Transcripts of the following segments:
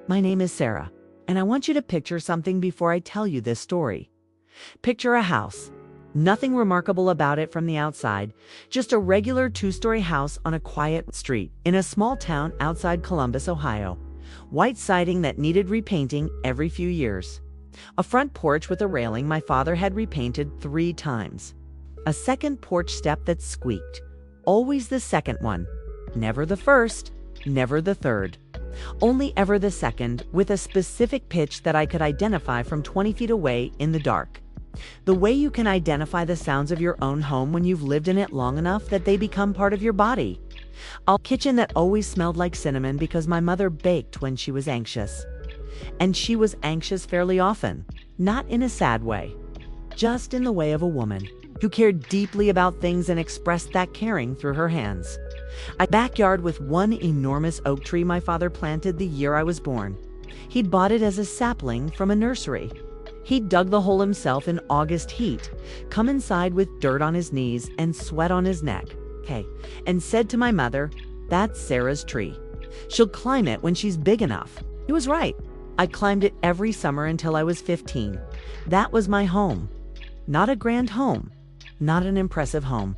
My name is Sara, and I want you to picture something before I tell you this story. Picture a house. Nothing remarkable about it from the outside, just a regular two-story house on a quiet street in a small town outside Columbus, Ohio. White siding that needed repainting every few years. A front porch with a railing my father had repainted 3 times. A second porch step that squeaked. Always the second one. Never the first, never the third. Only ever the second, with a specific pitch that I could identify from 20 feet away in the dark. The way you can identify the sounds of your own home when you've lived in it long enough that they become part of your body. A kitchen that always smelled like cinnamon because my mother baked when she was anxious. And she was anxious fairly often, not in a sad way, just in the way of a woman who cared deeply about things and expressed that caring through her hands. A backyard with one enormous oak tree my father planted the year I was born. He'd bought it as a sapling from a nursery. He'd dug the hole himself in August heat, come inside with dirt on his knees and sweat on his neck, and said to my mother, "That's Sara's tree. She'll climb it when she's big enough." He was right. I climbed it every summer until I was 15. That was my home. Not a grand home, not an impressive home,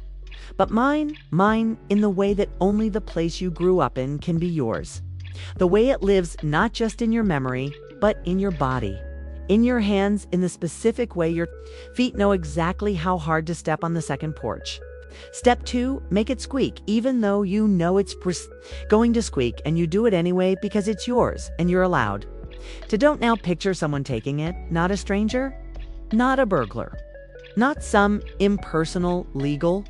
but mine in the way that only the place you grew up in can be yours. The way it lives not just in your memory, but in your body. In your hands, in the specific way your feet know exactly how hard to step on the second porch. Step 2, make it squeak, even though you know it's going to squeak, and you do it anyway because it's yours and you're allowed. Don't now picture someone taking it, not a stranger, not a burglar, not some impersonal legal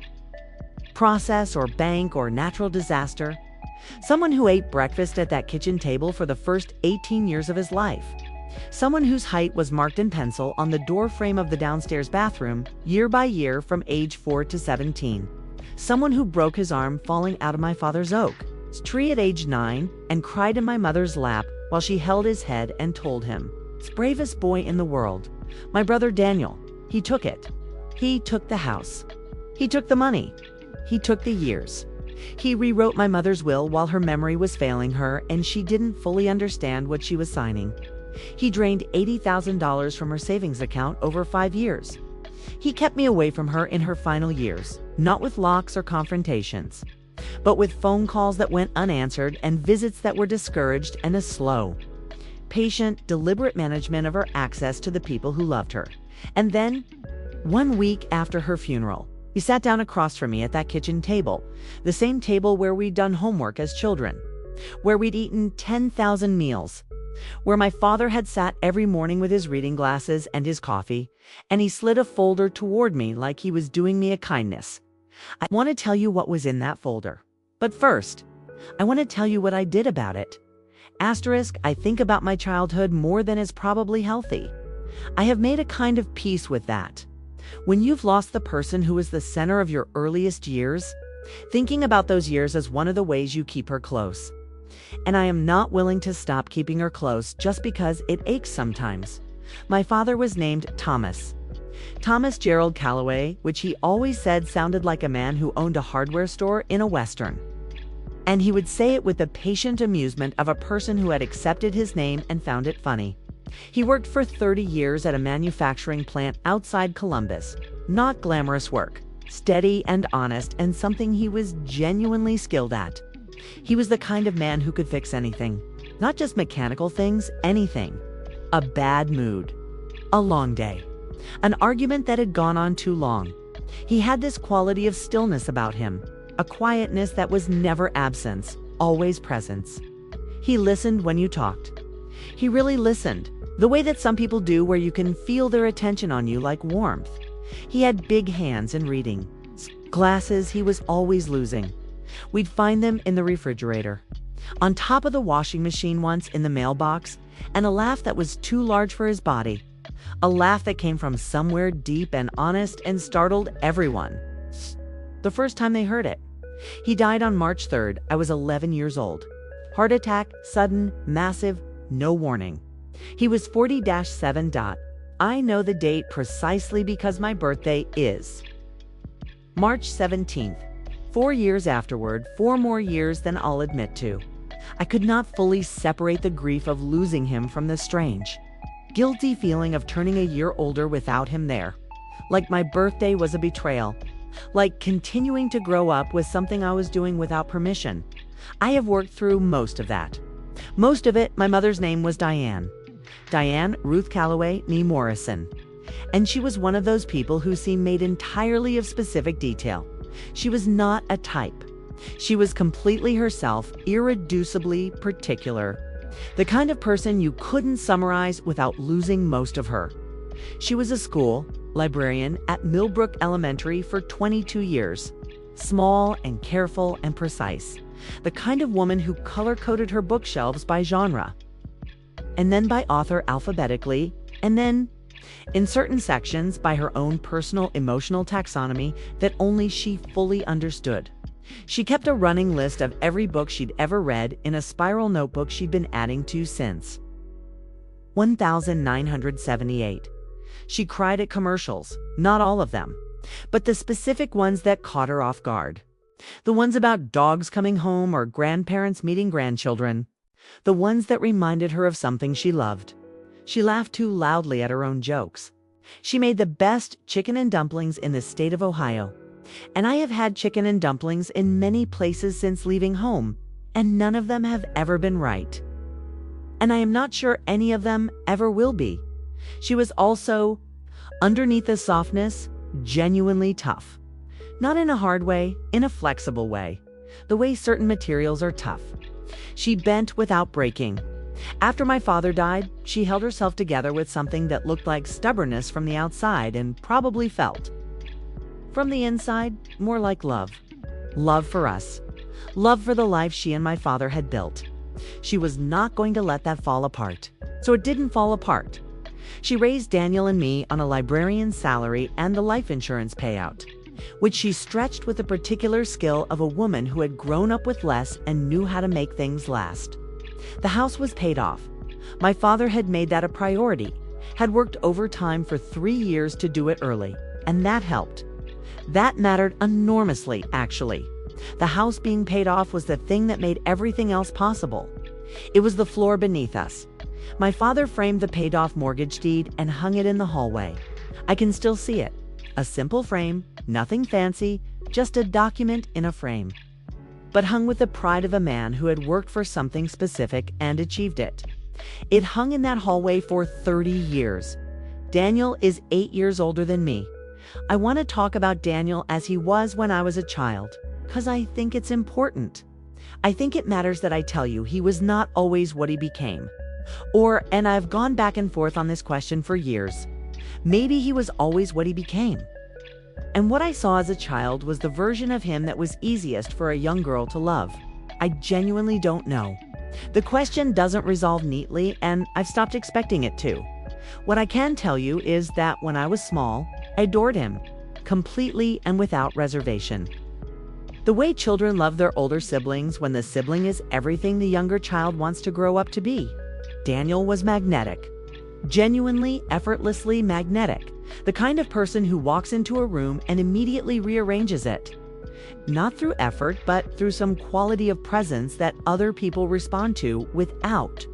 process or bank or natural disaster. Someone who ate breakfast at that kitchen table for the first 18 years of his life. Someone whose height was marked in pencil on the door frame of the downstairs bathroom, year by year from age 4 to 17. Someone who broke his arm falling out of my father's oak tree at age 9 and cried in my mother's lap while she held his head and told him, "It's the bravest boy in the world. My brother Daniel, he took it. He took the house. He took the money. He took the years. He rewrote my mother's will while her memory was failing her and she didn't fully understand what she was signing. He drained $80,000 from her savings account over 5 years. He kept me away from her in her final years, not with locks or confrontations, but with phone calls that went unanswered and visits that were discouraged and a slow, patient, deliberate management of her access to the people who loved her. And then, 1 week after her funeral, he sat down across from me at that kitchen table, the same table where we'd done homework as children, where we'd eaten 10,000 meals, where my father had sat every morning with his reading glasses and his coffee, and he slid a folder toward me like he was doing me a kindness. I want to tell you what was in that folder. But first, I want to tell you what I did about it. Asterisk, I think about my childhood more than is probably healthy. I have made a kind of peace with that. When you've lost the person who was the center of your earliest years, thinking about those years as one of the ways you keep her close. And I am not willing to stop keeping her close just because it aches sometimes. My father was named Thomas Gerald Calloway, which he always said sounded like a man who owned a hardware store in a Western. And he would say it with the patient amusement of a person who had accepted his name and found it funny. He worked for 30 years at a manufacturing plant outside Columbus. Not glamorous work, steady and honest, and something he was genuinely skilled at. He was the kind of man who could fix anything. Not just mechanical things, anything. A bad mood. A long day. An argument that had gone on too long. He had this quality of stillness about him. A quietness that was never absence, always presence. He listened when you talked. He really listened. The way that some people do, where you can feel their attention on you like warmth. He had big hands in reading. Glasses he was always losing. We'd find them in the refrigerator, on top of the washing machine once in the mailbox, and a laugh that was too large for his body. A laugh that came from somewhere deep and honest and startled everyone the first time they heard it. He died on March 3rd. I was 11 years old. Heart attack, sudden, massive, no warning. He was 40-7. I know the date precisely because my birthday is March 17th. 4 years afterward, 4 more years than I'll admit to. I could not fully separate the grief of losing him from the strange, guilty feeling of turning a year older without him there. Like my birthday was a betrayal. Like continuing to grow up was something I was doing without permission. I have worked through most of that. Most of it, my mother's name was Diane. Diane Ruth Calloway Nee Morrison. And she was one of those people who seemed made entirely of specific detail. She was not a type. She was completely herself, irreducibly particular. The kind of person you couldn't summarize without losing most of her. She was a school librarian at Millbrook Elementary for 22 years. Small and careful and precise. The kind of woman who color-coded her bookshelves by genre. And then by author alphabetically, and then, in certain sections, by her own personal emotional taxonomy that only she fully understood. She kept a running list of every book she'd ever read in a spiral notebook she'd been adding to since. 1978. She cried at commercials, not all of them, but the specific ones that caught her off guard. The ones about dogs coming home or grandparents meeting grandchildren. The ones that reminded her of something she loved. She laughed too loudly at her own jokes. She made the best chicken and dumplings in the state of Ohio. And I have had chicken and dumplings in many places since leaving home, and none of them have ever been right. And I am not sure any of them ever will be. She was also, underneath the softness, genuinely tough. Not in a hard way, in a flexible way. The way certain materials are tough. She bent without breaking. After my father died, she held herself together with something that looked like stubbornness from the outside and probably felt. From the inside, more like love. Love for us. Love for the life she and my father had built. She was not going to let that fall apart. So it didn't fall apart. She raised Daniel and me on a librarian's salary and the life insurance payout, which she stretched with the particular skill of a woman who had grown up with less and knew how to make things last. The house was paid off. My father had made that a priority, had worked overtime for 3 years to do it early, and that helped. That mattered enormously, actually. The house being paid off was the thing that made everything else possible. It was the floor beneath us. My father framed the paid-off mortgage deed and hung it in the hallway. I can still see it. A simple frame, nothing fancy, just a document in a frame. But hung with the pride of a man who had worked for something specific and achieved it. It hung in that hallway for 30 years. Daniel is 8 years older than me. I want to talk about Daniel as he was when I was a child, because I think it's important. I think it matters that I tell you he was not always what he became. And I've gone back and forth on this question for years. Maybe he was always what he became. And what I saw as a child was the version of him that was easiest for a young girl to love. I genuinely don't know. The question doesn't resolve neatly, and I've stopped expecting it to. What I can tell you is that when I was small, I adored him, completely and without reservation. The way children love their older siblings when the sibling is everything the younger child wants to grow up to be. Daniel was magnetic. Genuinely, effortlessly magnetic. The kind of person who walks into a room and immediately rearranges it. Not through effort, but through some quality of presence that other people respond to without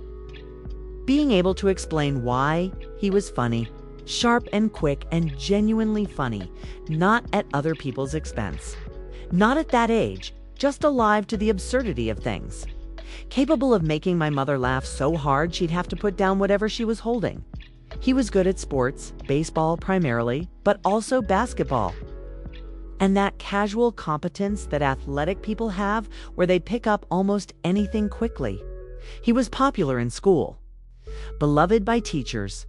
being able to explain why. He was funny, sharp and quick and genuinely funny, not at other people's expense. Not at that age, just alive to the absurdity of things. Capable of making my mother laugh so hard she'd have to put down whatever she was holding. He was good at sports, baseball primarily, but also basketball. And that casual competence that athletic people have where they pick up almost anything quickly. He was popular in school. Beloved by teachers.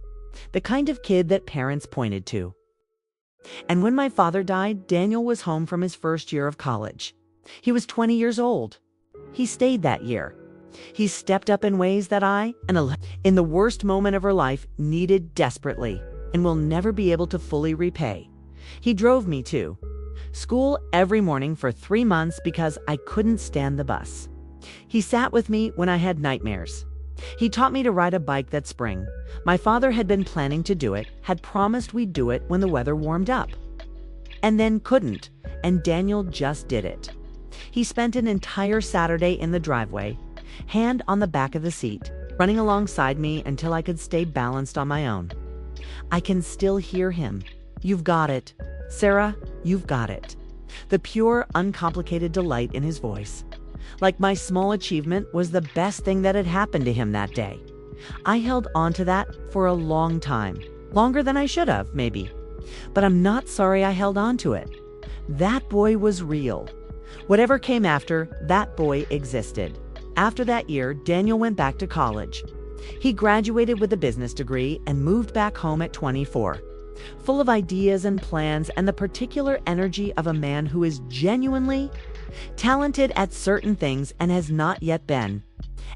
The kind of kid that parents pointed to. And when my father died, Daniel was home from his first year of college. He was 20 years old. He stayed that year. He stepped up in ways that I, in the worst moment of her life, needed desperately and will never be able to fully repay. He drove me to school every morning for 3 months because I couldn't stand the bus. He sat with me when I had nightmares. He taught me to ride a bike that spring. My father had been planning to do it, had promised we'd do it when the weather warmed up. And then couldn't, and Daniel just did it. He spent an entire Saturday in the driveway. hand on the back of the seat, running alongside me until I could stay balanced on my own. I can still hear him. "You've got it. Sara, you've got it." The pure, uncomplicated delight in his voice. Like my small achievement was the best thing that had happened to him that day. I held on to that for a long time. Longer than I should have, maybe. But I'm not sorry I held on to it. That boy was real. Whatever came after, that boy existed. After that year, Daniel went back to college. He graduated with a business degree and moved back home at 24. Full of ideas and plans and the particular energy of a man who is genuinely talented at certain things and has not yet been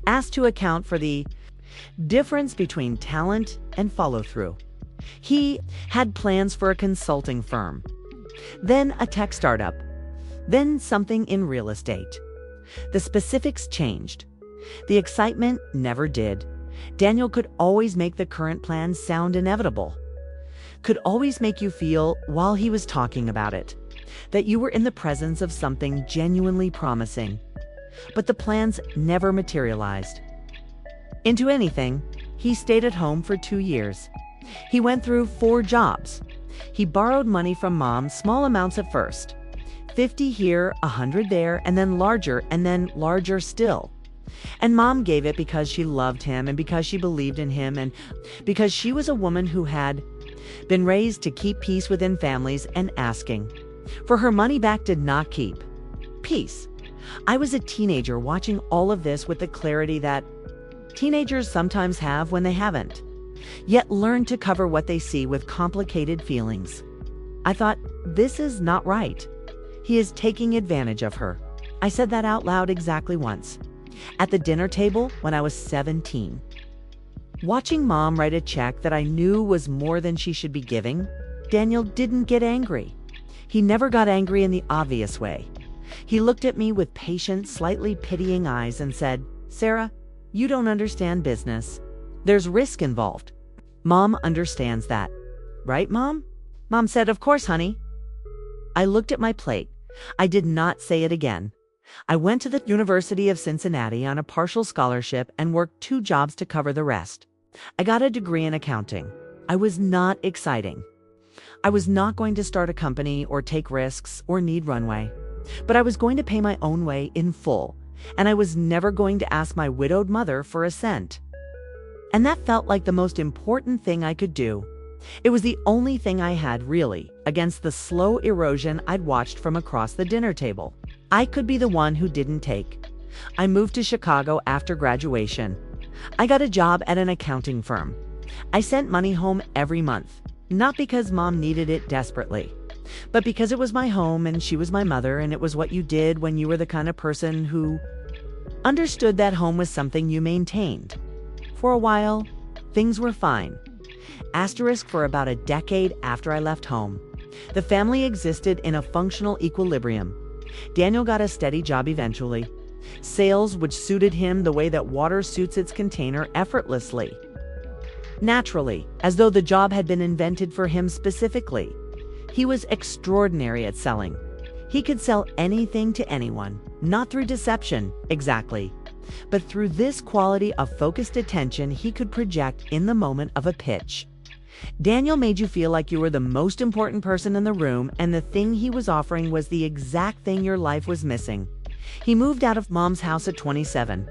asked to account for the difference between talent and follow-through. He had plans for a consulting firm, then a tech startup, then something in real estate. The specifics changed. The excitement never did. Daniel could always make the current plan sound inevitable. Could always make you feel, while he was talking about it, that you were in the presence of something genuinely promising. But the plans never materialized into anything. He stayed at home for 2 years. He went through 4 jobs. He borrowed money from mom, small amounts at first. 50 here, 100 there, and then larger still. And mom gave it because she loved him and because she believed in him and because she was a woman who had been raised to keep peace within families, and asking for her money back did not keep peace. I was a teenager watching all of this with the clarity that teenagers sometimes have when they haven't yet learned to cover what they see with complicated feelings. I thought, this is not right. He is taking advantage of her. I said that out loud exactly once, at the dinner table when I was 17. Watching mom write a check that I knew was more than she should be giving, Daniel didn't get angry. He never got angry in the obvious way. He looked at me with patient, slightly pitying eyes and said, "Sara, you don't understand business. There's risk involved. Mom understands that. Right, Mom?" Mom said, "Of course, honey." I looked at my plate. I did not say it again. I went to the University of Cincinnati on a partial scholarship and worked 2 jobs to cover the rest. I got a degree in accounting. I was not exciting. I was not going to start a company or take risks or need runway, but I was going to pay my own way in full, and I was never going to ask my widowed mother for a cent. And that felt like the most important thing I could do. It was the only thing I had, really, against the slow erosion I'd watched from across the dinner table. I could be the one who didn't take. I moved to Chicago after graduation. I got a job at an accounting firm. I sent money home every month, not because mom needed it desperately, but because it was my home and she was my mother, and it was what you did when you were the kind of person who understood that home was something you maintained. For a while, things were fine. Asterisk for about a decade after I left home. The family existed in a functional equilibrium. Daniel got a steady job eventually. Sales, which suited him the way that water suits its container, effortlessly. Naturally, as though the job had been invented for him specifically. He was extraordinary at selling. He could sell anything to anyone, not through deception, exactly, but through this quality of focused attention he could project in the moment of a pitch. Daniel made you feel like you were the most important person in the room, and the thing he was offering was the exact thing your life was missing. He moved out of mom's house at 27,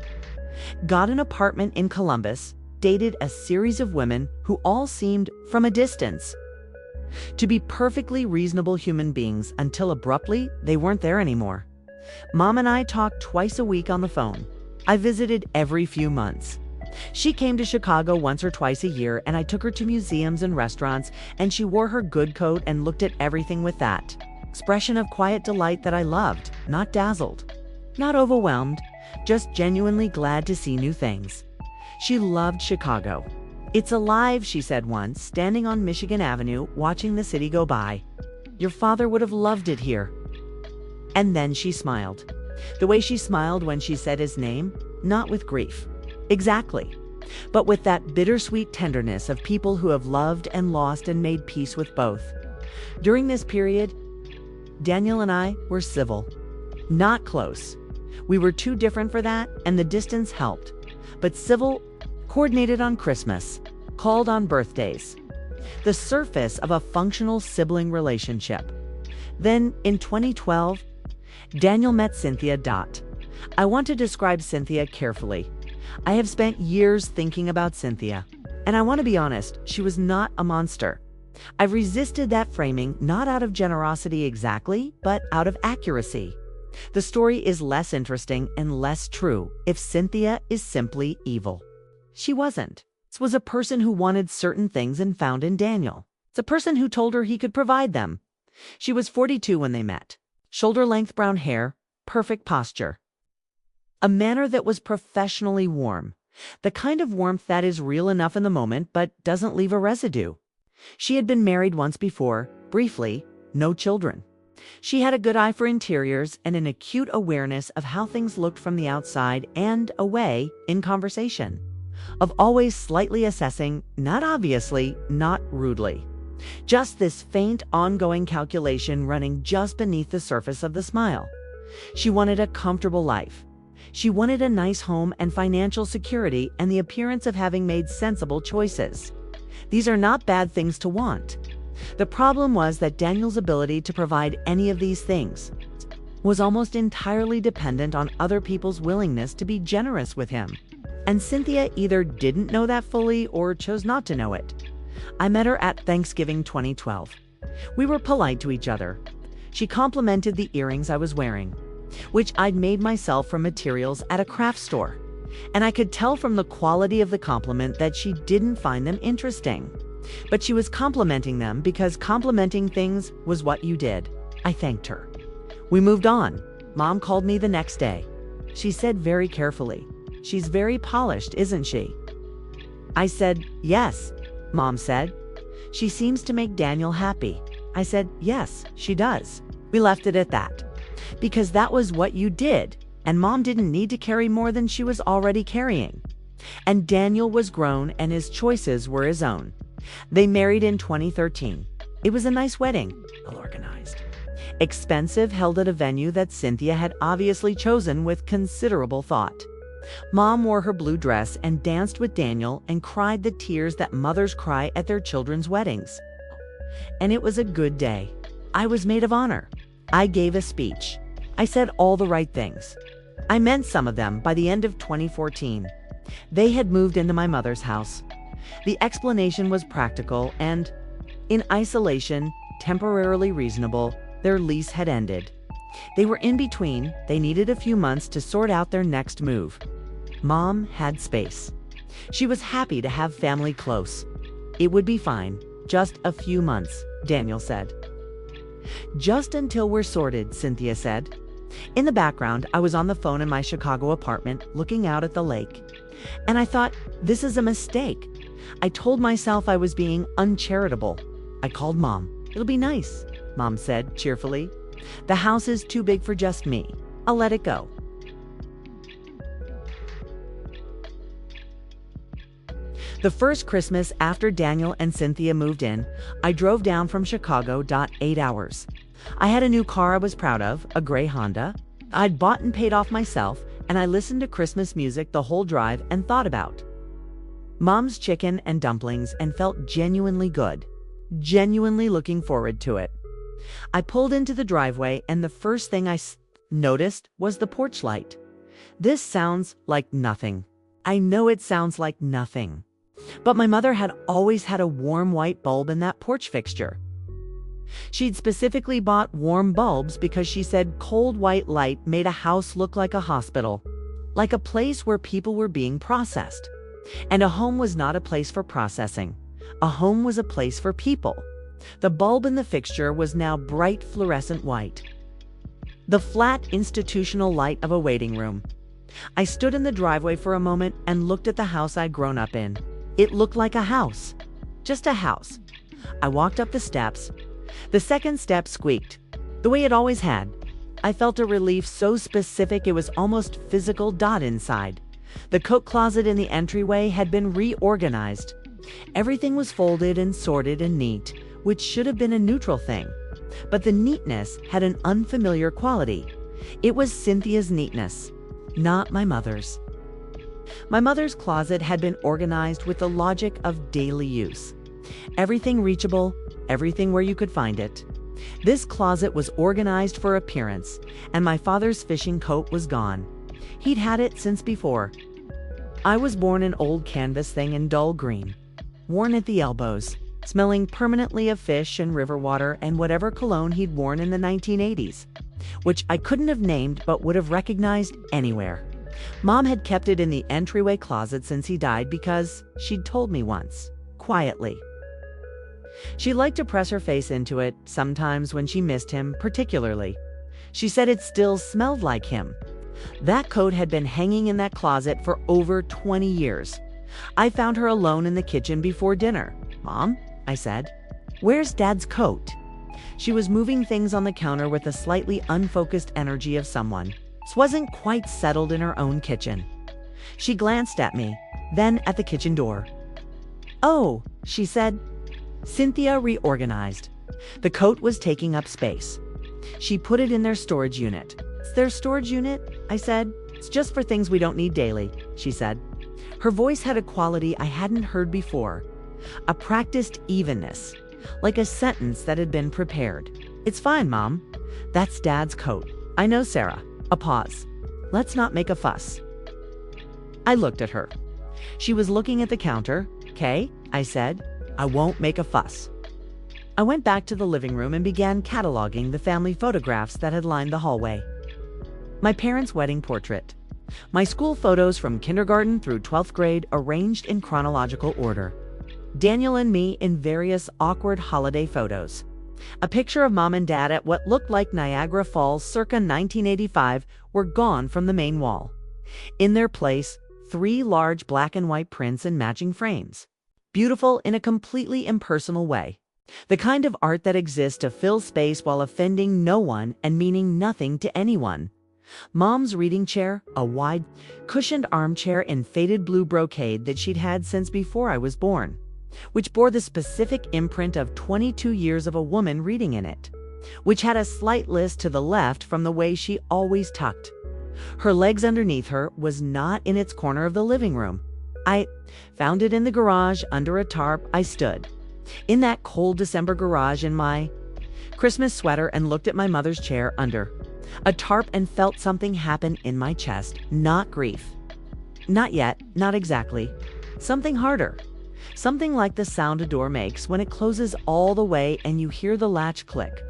got an apartment in Columbus, dated a series of women who all seemed, from a distance, to be perfectly reasonable human beings until abruptly they weren't there anymore. Mom and I talked twice a week on the phone. I visited every few months. She came to Chicago once or twice a year, and I took her to museums and restaurants, and she wore her good coat and looked at everything with that expression of quiet delight that I loved, not dazzled, not overwhelmed, just genuinely glad to see new things. She loved Chicago. "It's alive," she said once, standing on Michigan Avenue, watching the city go by. "Your father would have loved it here." And then she smiled. The way she smiled when she said his name, not with grief. Exactly. But with that bittersweet tenderness of people who have loved and lost and made peace with both. During this period, Daniel and I were civil. Not close. We were too different for that, and the distance helped. But civil, coordinated on Christmas, called on birthdays. The surface of a functional sibling relationship. Then, in 2012, Daniel met Cynthia. I want to describe Cynthia carefully. I have spent years thinking about Cynthia, and I want to be honest, she was not a monster. I've resisted that framing not out of generosity exactly, but out of accuracy. The story is less interesting and less true if Cynthia is simply evil. She wasn't. This was a person who wanted certain things and found in Daniel. It's a person who told her he could provide them. She was 42 when they met. Shoulder-length brown hair, perfect posture. A manner that was professionally warm. The kind of warmth that is real enough in the moment but doesn't leave a residue. She had been married once before, briefly, no children. She had a good eye for interiors and an acute awareness of how things looked from the outside and away in conversation. Of always slightly assessing, not obviously, not rudely. Just this faint, ongoing calculation running just beneath the surface of the smile. She wanted a comfortable life. She wanted a nice home and financial security and the appearance of having made sensible choices. These are not bad things to want. The problem was that Daniel's ability to provide any of these things was almost entirely dependent on other people's willingness to be generous with him. And Cynthia either didn't know that fully or chose not to know it. I met her at Thanksgiving 2012. We were polite to each other. She complimented the earrings I was wearing, which I'd made myself from materials at a craft store. And I could tell from the quality of the compliment that she didn't find them interesting. But she was complimenting them because complimenting things was what you did. I thanked her. We moved on. Mom called me the next day. She said very carefully, "She's very polished, isn't she?" I said, "Yes," Mom said. "She seems to make Daniel happy." I said, "Yes, she does." We left it at that. Because that was what you did, and Mom didn't need to carry more than she was already carrying. And Daniel was grown and his choices were his own. They married in 2013. It was a nice wedding, well organized. Expensive, held at a venue that Cynthia had obviously chosen with considerable thought. Mom wore her blue dress and danced with Daniel and cried the tears that mothers cry at their children's weddings. And it was a good day. I was maid of honor. I gave a speech. I said all the right things. I meant some of them by the end of 2014. They had moved into my mother's house. The explanation was practical and, in isolation, temporarily reasonable. Their lease had ended. They were in between. They needed a few months to sort out their next move. Mom had space. She was happy to have family close. It would be fine. Just a few months, Daniel said. Just until we're sorted, Cynthia said. In the background, I was on the phone in my Chicago apartment, looking out at the lake. And I thought, this is a mistake. I told myself I was being uncharitable. I called Mom. It'll be nice, Mom said cheerfully. The house is too big for just me. I'll let it go. The first Christmas after Daniel and Cynthia moved in, I drove down from Chicago. 8 hours. I had a new car I was proud of, a gray Honda. I'd bought and paid off myself, and I listened to Christmas music the whole drive and thought about Mom's chicken and dumplings and felt genuinely good, genuinely looking forward to it. I pulled into the driveway and the first thing I noticed was the porch light. This sounds like nothing. I know it sounds like nothing. But my mother had always had a warm white bulb in that porch fixture. She'd specifically bought warm bulbs because she said cold white light made a house look like a hospital, like a place where people were being processed. And a home was not a place for processing. A home was a place for people. The bulb in the fixture was now bright fluorescent white. The flat institutional light of a waiting room. I stood in the driveway for a moment and looked at the house I'd grown up in. It looked like a house. Just a house. I walked up the steps. The second step squeaked, the way it always had. I felt a relief so specific it was almost physical. Inside. The coat closet in the entryway had been reorganized. Everything was folded and sorted and neat, which should have been a neutral thing. But the neatness had an unfamiliar quality. It was Cynthia's neatness, not my mother's. My mother's closet had been organized with the logic of daily use. Everything reachable, everything where you could find it. This closet was organized for appearance, and my father's fishing coat was gone. He'd had it since before. I was born an old canvas thing in dull green, worn at the elbows, smelling permanently of fish and river water and whatever cologne he'd worn in the 1980s, which I couldn't have named but would have recognized anywhere. Mom had kept it in the entryway closet since he died because she'd told me once, quietly. She liked to press her face into it, sometimes when she missed him particularly. She said it still smelled like him. That coat had been hanging in that closet for over 20 years. I found her alone in the kitchen before dinner. "Mom," I said, "where's Dad's coat?" She was moving things on the counter with the slightly unfocused energy of someone who wasn't quite settled in her own kitchen. She glanced at me, then at the kitchen door. "Oh," she said. Cynthia reorganized. The coat was taking up space. She put it in their storage unit. "It's their storage unit?" I said. "It's just for things we don't need daily," she said. Her voice had a quality I hadn't heard before, a practiced evenness, like a sentence that had been prepared. "It's fine, Mom. That's Dad's coat. I know, Sara." A pause. "Let's not make a fuss." I looked at her. She was looking at the counter. "'Kay," I said. "I won't make a fuss." I went back to the living room and began cataloging the family photographs that had lined the hallway. My parents' wedding portrait. My school photos from kindergarten through 12th grade arranged in chronological order. Daniel and me in various awkward holiday photos. A picture of Mom and Dad at what looked like Niagara Falls circa 1985 were gone from the main wall. In their place, 3 large black and white prints in matching frames. Beautiful in a completely impersonal way. The kind of art that exists to fill space while offending no one and meaning nothing to anyone. Mom's reading chair, a wide, cushioned armchair in faded blue brocade that she'd had since before I was born, which bore the specific imprint of 22 years of a woman reading in it, which had a slight list to the left from the way she always tucked. Her legs underneath her was not in its corner of the living room. I found it in the garage under a tarp. I stood in that cold December garage in my Christmas sweater and looked at my mother's chair under a tarp and felt something happen in my chest. Not grief. Not yet, not exactly. Something harder. Something like the sound a door makes when it closes all the way and you hear the latch click.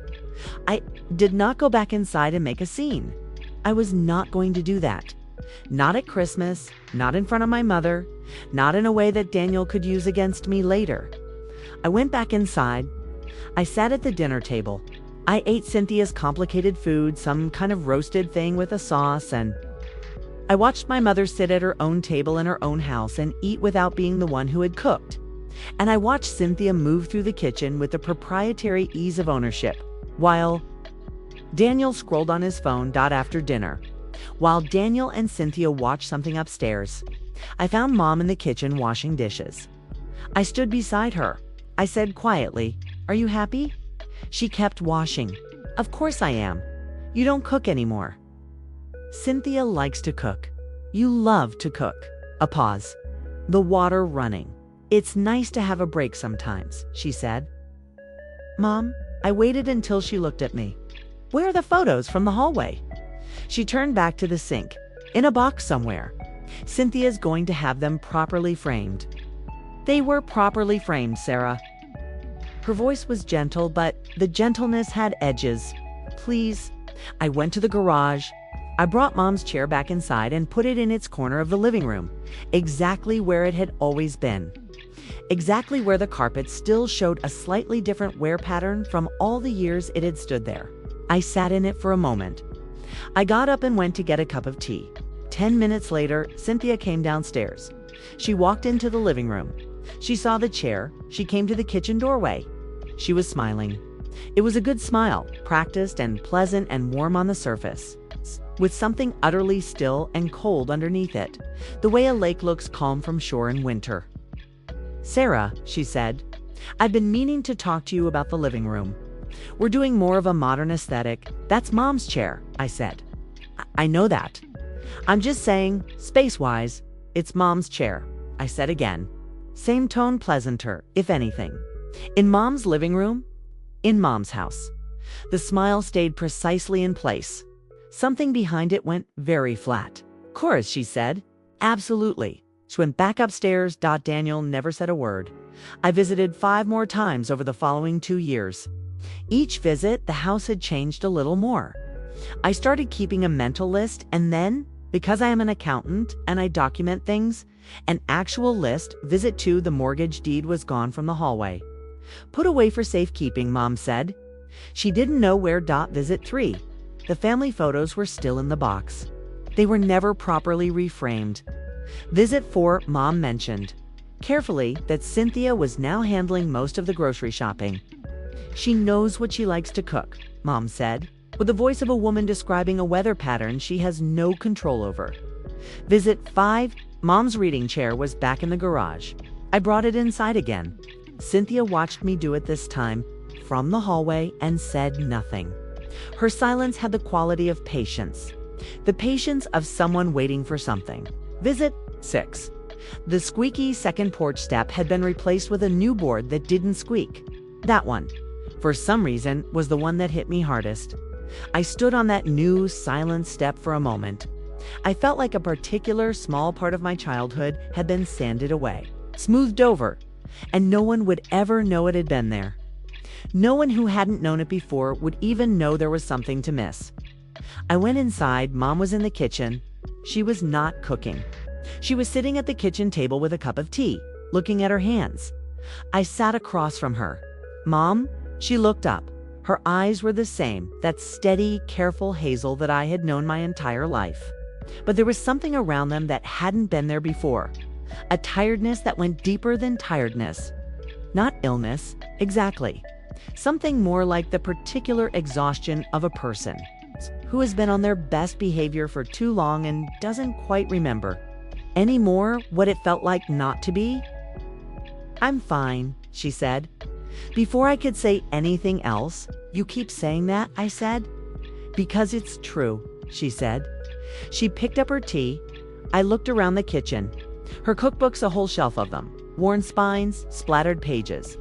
I did not go back inside and make a scene. I was not going to do that. Not at Christmas, not in front of my mother, not in a way that Daniel could use against me later. I went back inside. I sat at the dinner table. I ate Cynthia's complicated food, some kind of roasted thing with a sauce, and I watched my mother sit at her own table in her own house and eat without being the one who had cooked. And I watched Cynthia move through the kitchen with the proprietary ease of ownership, while Daniel scrolled on his phone after dinner. While Daniel and Cynthia watched something upstairs, I found Mom in the kitchen washing dishes. I stood beside her. I said quietly, "Are you happy?" She kept washing. "Of course I am. You don't cook anymore." "Cynthia likes to cook. You love to cook." A pause. The water running. "It's nice to have a break sometimes," she said. "Mom," I waited until she looked at me. "Where are the photos from the hallway?" She turned back to the sink. "In a box somewhere. Cynthia's going to have them properly framed." "They were properly framed, Sara." Her voice was gentle, but the gentleness had edges. "Please." I went to the garage. I brought Mom's chair back inside and put it in its corner of the living room, exactly where it had always been. Exactly where the carpet still showed a slightly different wear pattern from all the years it had stood there. I sat in it for a moment. I got up and went to get a cup of tea. 10 minutes later, Cynthia came downstairs. She walked into the living room. She saw the chair. She came to the kitchen doorway. She was smiling. It was a good smile, practiced and pleasant and warm on the surface, with something utterly still and cold underneath it, the way a lake looks calm from shore in winter. "Sara," she said, "I've been meaning to talk to you about the living room. We're doing more of a modern aesthetic." "That's Mom's chair," I said. I know that. I'm just saying, space-wise, it's Mom's chair, I said again. Same tone, pleasanter, if anything. In Mom's living room? In Mom's house. The smile stayed precisely in place. Something behind it went very flat. Chorus, she said. Absolutely. She went back upstairs. Daniel never said a word. I visited 5 more times over the following 2 years. Each visit, the house had changed a little more. I started keeping a mental list, and then, because I am an accountant and I document things, an actual list. Visit 2, the mortgage deed was gone from the hallway. Put away for safekeeping, Mom said. She didn't know where. Visit 3. The family photos were still in the box. They were never properly reframed. Visit 4, Mom mentioned carefully that Cynthia was now handling most of the grocery shopping. She knows what she likes to cook, Mom said, with the voice of a woman describing a weather pattern she has no control over. Visit 5, Mom's reading chair was back in the garage. I brought it inside again. Cynthia watched me do it this time from the hallway and said nothing. Her silence had the quality of patience. The patience of someone waiting for something. Visit 6. The squeaky second porch step had been replaced with a new board that didn't squeak. That one, for some reason, was the one that hit me hardest. I stood on that new, silent step for a moment. I felt like a particular small part of my childhood had been sanded away, smoothed over, and no one would ever know it had been there. No one who hadn't known it before would even know there was something to miss. I went inside. Mom was in the kitchen. She was not cooking. She was sitting at the kitchen table with a cup of tea, looking at her hands. I sat across from her. Mom? She looked up. Her eyes were the same, that steady, careful hazel that I had known my entire life. But there was something around them that hadn't been there before. A tiredness that went deeper than tiredness. Not illness, exactly. Something more like the particular exhaustion of a person who has been on their best behavior for too long and doesn't quite remember anymore what it felt like not to be. I'm fine, she said. Before I could say anything else, you keep saying that, I said. Because it's true, she said. She picked up her tea. I looked around the kitchen. Her cookbooks, a whole shelf of them, worn spines, splattered pages.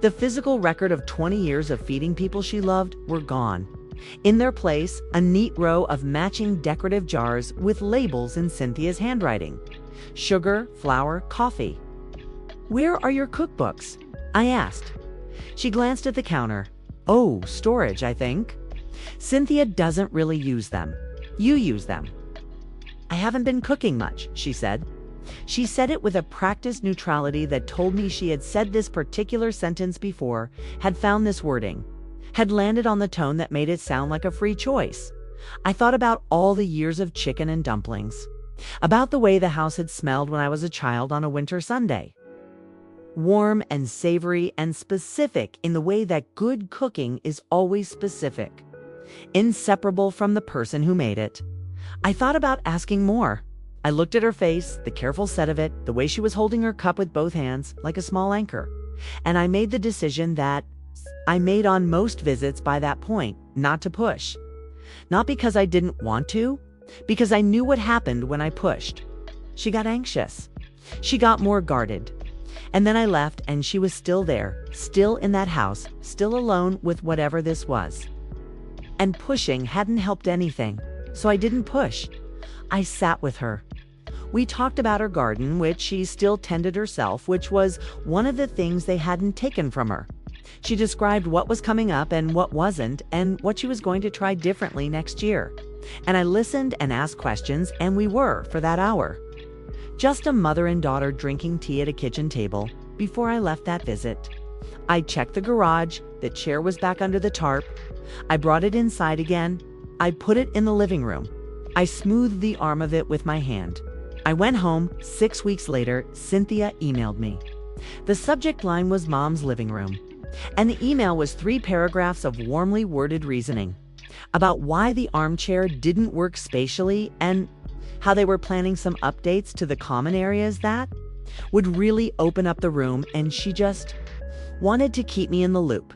The physical record of 20 years of feeding people she loved were gone. In their place, a neat row of matching decorative jars with labels in Cynthia's handwriting. Sugar, flour, coffee. Where are your cookbooks? I asked. She glanced at the counter. Oh, storage, I think. Cynthia doesn't really use them. You use them. I haven't been cooking much, she said. She said it with a practiced neutrality that told me she had said this particular sentence before, had found this wording, had landed on the tone that made it sound like a free choice. I thought about all the years of chicken and dumplings, about the way the house had smelled when I was a child on a winter Sunday. Warm and savory and specific in the way that good cooking is always specific, inseparable from the person who made it. I thought about asking more. I looked at her face, the careful set of it, the way she was holding her cup with both hands like a small anchor, and I made the decision that I made on most visits by that point, not to push. Not because I didn't want to, because I knew what happened when I pushed. She got anxious. She got more guarded. And then I left and she was still there, still in that house, still alone with whatever this was. And pushing hadn't helped anything, so I didn't push. I sat with her. We talked about her garden, which she still tended herself, which was one of the things they hadn't taken from her. She described what was coming up and what wasn't, and what she was going to try differently next year. And I listened and asked questions, and we were, for that hour, just a mother and daughter drinking tea at a kitchen table before I left that visit. I checked the garage. The chair was back under the tarp. I brought it inside again. I put it in the living room. I smoothed the arm of it with my hand. I went home. 6 weeks later, Cynthia emailed me. The subject line was Mom's living room, and the email was 3 paragraphs of warmly worded reasoning about why the armchair didn't work spatially and how they were planning some updates to the common areas that would really open up the room, and she just wanted to keep me in the loop.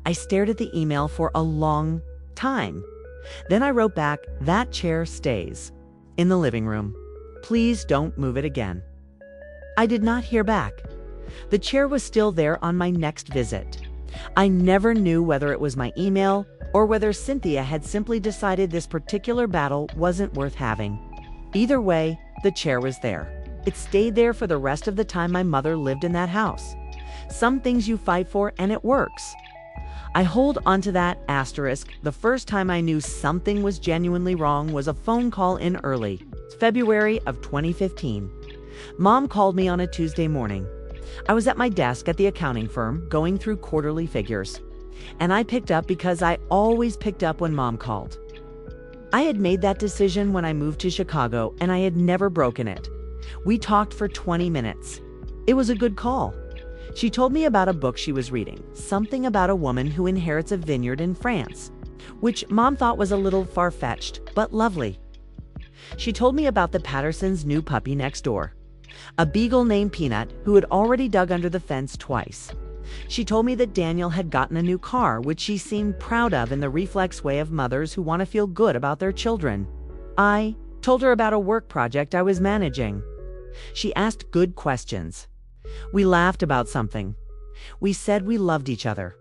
I stared at the email for a long time. Then I wrote back, "That chair stays in the living room. Please don't move it again." I did not hear back. The chair was still there on my next visit. I never knew whether it was my email or whether Cynthia had simply decided this particular battle wasn't worth having. Either way, the chair was there. It stayed there for the rest of the time my mother lived in that house. Some things you fight for and it works. I hold onto that asterisk. The first time I knew something was genuinely wrong was a phone call in early February of 2015. Mom called me on a Tuesday morning. I was at my desk at the accounting firm going through quarterly figures, and I picked up because I always picked up when Mom called. I had made that decision when I moved to Chicago, and I had never broken it. We talked for 20 minutes. It was a good call. She told me about a book she was reading, something about a woman who inherits a vineyard in France, which Mom thought was a little far-fetched, but lovely. She told me about the Pattersons' new puppy next door, a beagle named Peanut who had already dug under the fence twice. She told me that Daniel had gotten a new car, which she seemed proud of in the reflex way of mothers who want to feel good about their children. I told her about a work project I was managing. She asked good questions. We laughed about something. We said we loved each other.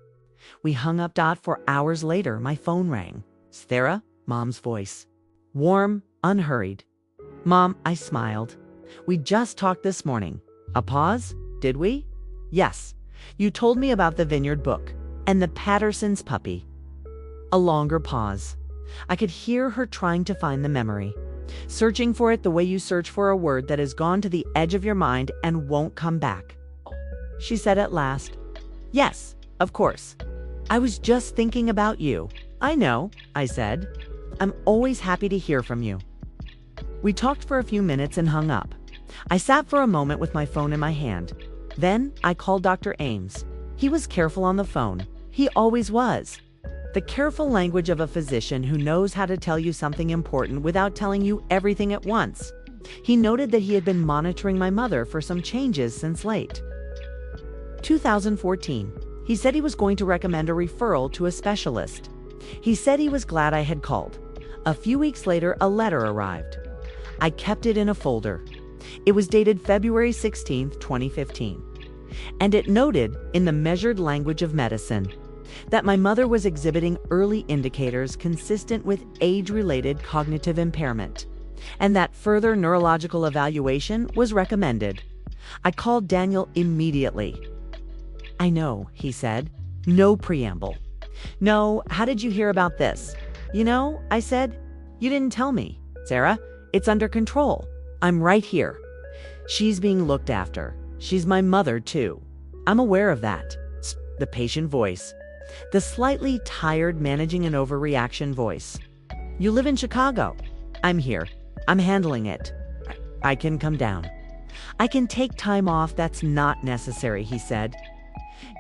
We hung up. For hours later, my phone rang. "Sara?" Mom's voice. Warm, unhurried. "Mom," I smiled. "We just talked this morning." A pause. "Did we?" "Yes. You told me about the vineyard book and the Pattersons' puppy." A longer pause. I could hear her trying to find the memory, searching for it the way you search for a word that has gone to the edge of your mind and won't come back. She said at last, "Yes, of course. I was just thinking about you." "I know," I said. "I'm always happy to hear from you." We talked for a few minutes and hung up. I sat for a moment with my phone in my hand. Then I called Dr. Ames. He was careful on the phone. He always was. The careful language of a physician who knows how to tell you something important without telling you everything at once. He noted that he had been monitoring my mother for some changes since late 2014. He said he was going to recommend a referral to a specialist. He said he was glad I had called. A few weeks later, a letter arrived. I kept it in a folder. It was dated February 16, 2015. And it noted, in the measured language of medicine, that my mother was exhibiting early indicators consistent with age-related cognitive impairment, and that further neurological evaluation was recommended. I called Daniel immediately. "I know," he said. No preamble. "No, how did you hear about this?" "You know," I said, "you didn't tell me." "Sara, it's under control. I'm right here. She's being looked after. She's my mother, too. I'm aware of that." The patient voice. The slightly tired, managing an overreaction voice. "You live in Chicago." "I'm here. I'm handling it. I can come down. I can take time off. That's not necessary," he said.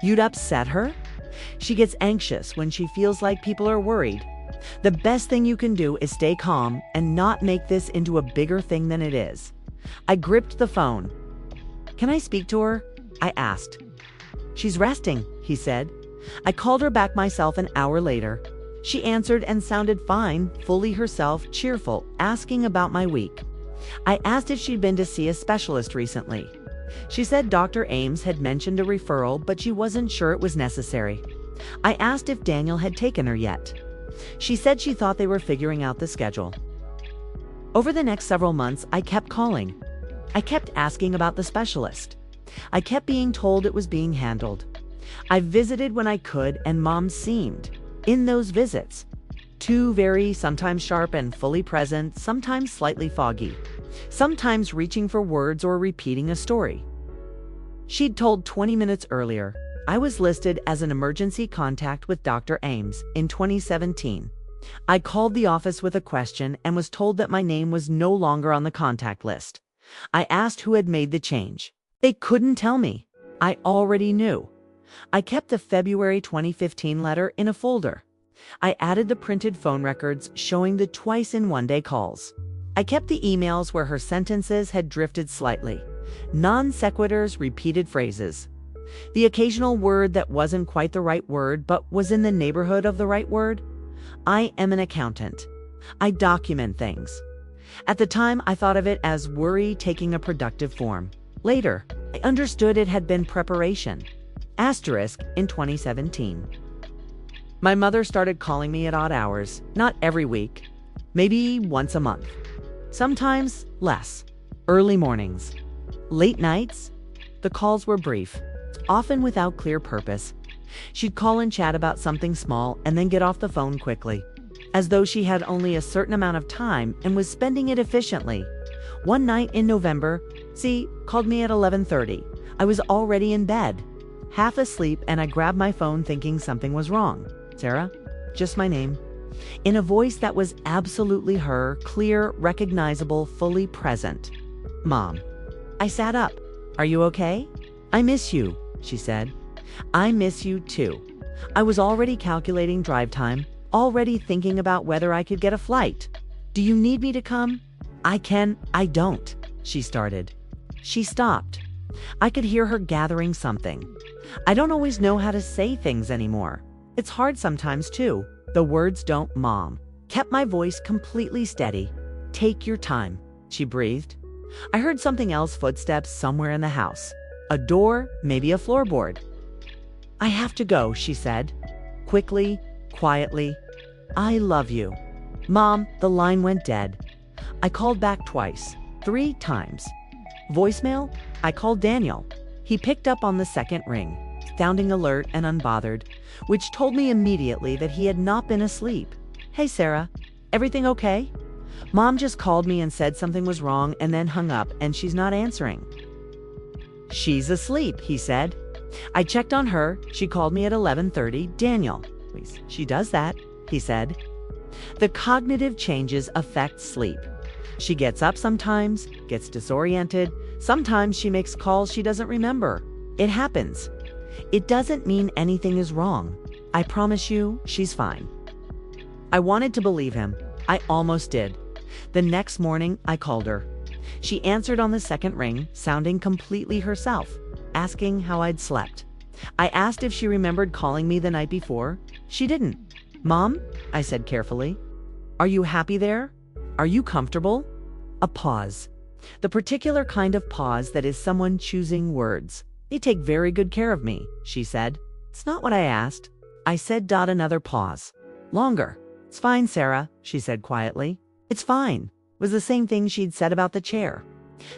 "You'd upset her? She gets anxious when she feels like people are worried. The best thing you can do is stay calm and not make this into a bigger thing than it is." I gripped the phone. "Can I speak to her?" I asked. "She's resting," he said. I called her back myself an hour later. She answered and sounded fine, fully herself, cheerful, asking about my week. I asked if she'd been to see a specialist recently. She said Dr. Ames had mentioned a referral, but she wasn't sure it was necessary. I asked if Daniel had taken her yet. She said she thought they were figuring out the schedule. Over the next several months, I kept calling. I kept asking about the specialist. I kept being told it was being handled. I visited when I could, and Mom seemed, in those visits, too very, sometimes sharp and fully present, sometimes slightly foggy, sometimes reaching for words or repeating a story. She'd told 20 minutes earlier. I was listed as an emergency contact with Dr. Ames in 2017. I called the office with a question and was told that my name was no longer on the contact list. I asked who had made the change. They couldn't tell me. I already knew. I kept the February 2015 letter in a folder. I added the printed phone records showing the twice-in-one-day calls. I kept the emails where her sentences had drifted slightly. Non sequiturs, repeated phrases. The occasional word that wasn't quite the right word but was in the neighborhood of the right word. I am an accountant. I document things. At the time, I thought of it as worry taking a productive form. Later, I understood it had been preparation. Asterisk in 2017. My mother started calling me at odd hours, not every week, maybe once a month. Sometimes less. Early mornings. Late nights. The calls were brief, often without clear purpose. She'd call and chat about something small and then get off the phone quickly, as though she had only a certain amount of time and was spending it efficiently. One night in November, called me at 11:30. I was already in bed, half asleep, and I grabbed my phone thinking something was wrong. Sara, just my name, in a voice that was absolutely her, clear, recognizable, fully present. Mom. I sat up. Are you okay? I miss you, she said. I miss you too. I was already calculating drive time, already thinking about whether I could get a flight. Do you need me to come? I don't, she started. She stopped. I could hear her gathering something. I don't always know how to say things anymore. It's hard sometimes too. The words don't, Mom. Kept my voice completely steady. Take your time, she breathed. I heard something else, footsteps somewhere in the house. A door, maybe a floorboard. I have to go, she said. Quickly, quietly. I love you. Mom, the line went dead. I called back twice, 3 times. Voicemail? I called Daniel. He picked up on the second ring, sounding alert and unbothered, which told me immediately that he had not been asleep. Hey, Sara, everything okay? Mom just called me and said something was wrong and then hung up, and she's not answering. She's asleep, he said. I checked on her. She called me at 11:30. Daniel, please. She does that, he said. The cognitive changes affect sleep. She gets up sometimes, gets disoriented. Sometimes she makes calls she doesn't remember. It happens. It doesn't mean anything is wrong. I promise you, she's fine. I wanted to believe him. I almost did. The next morning, I called her. She answered on the second ring, sounding completely herself, asking how I'd slept. I asked if she remembered calling me the night before. She didn't. Mom, I said carefully, are you happy there? Are you comfortable? A pause. The particular kind of pause that is someone choosing words. They take very good care of me, she said. It's not what I asked. I said. Another pause. Longer. It's fine, Sara, she said quietly. It's fine. Was the same thing she'd said about the chair.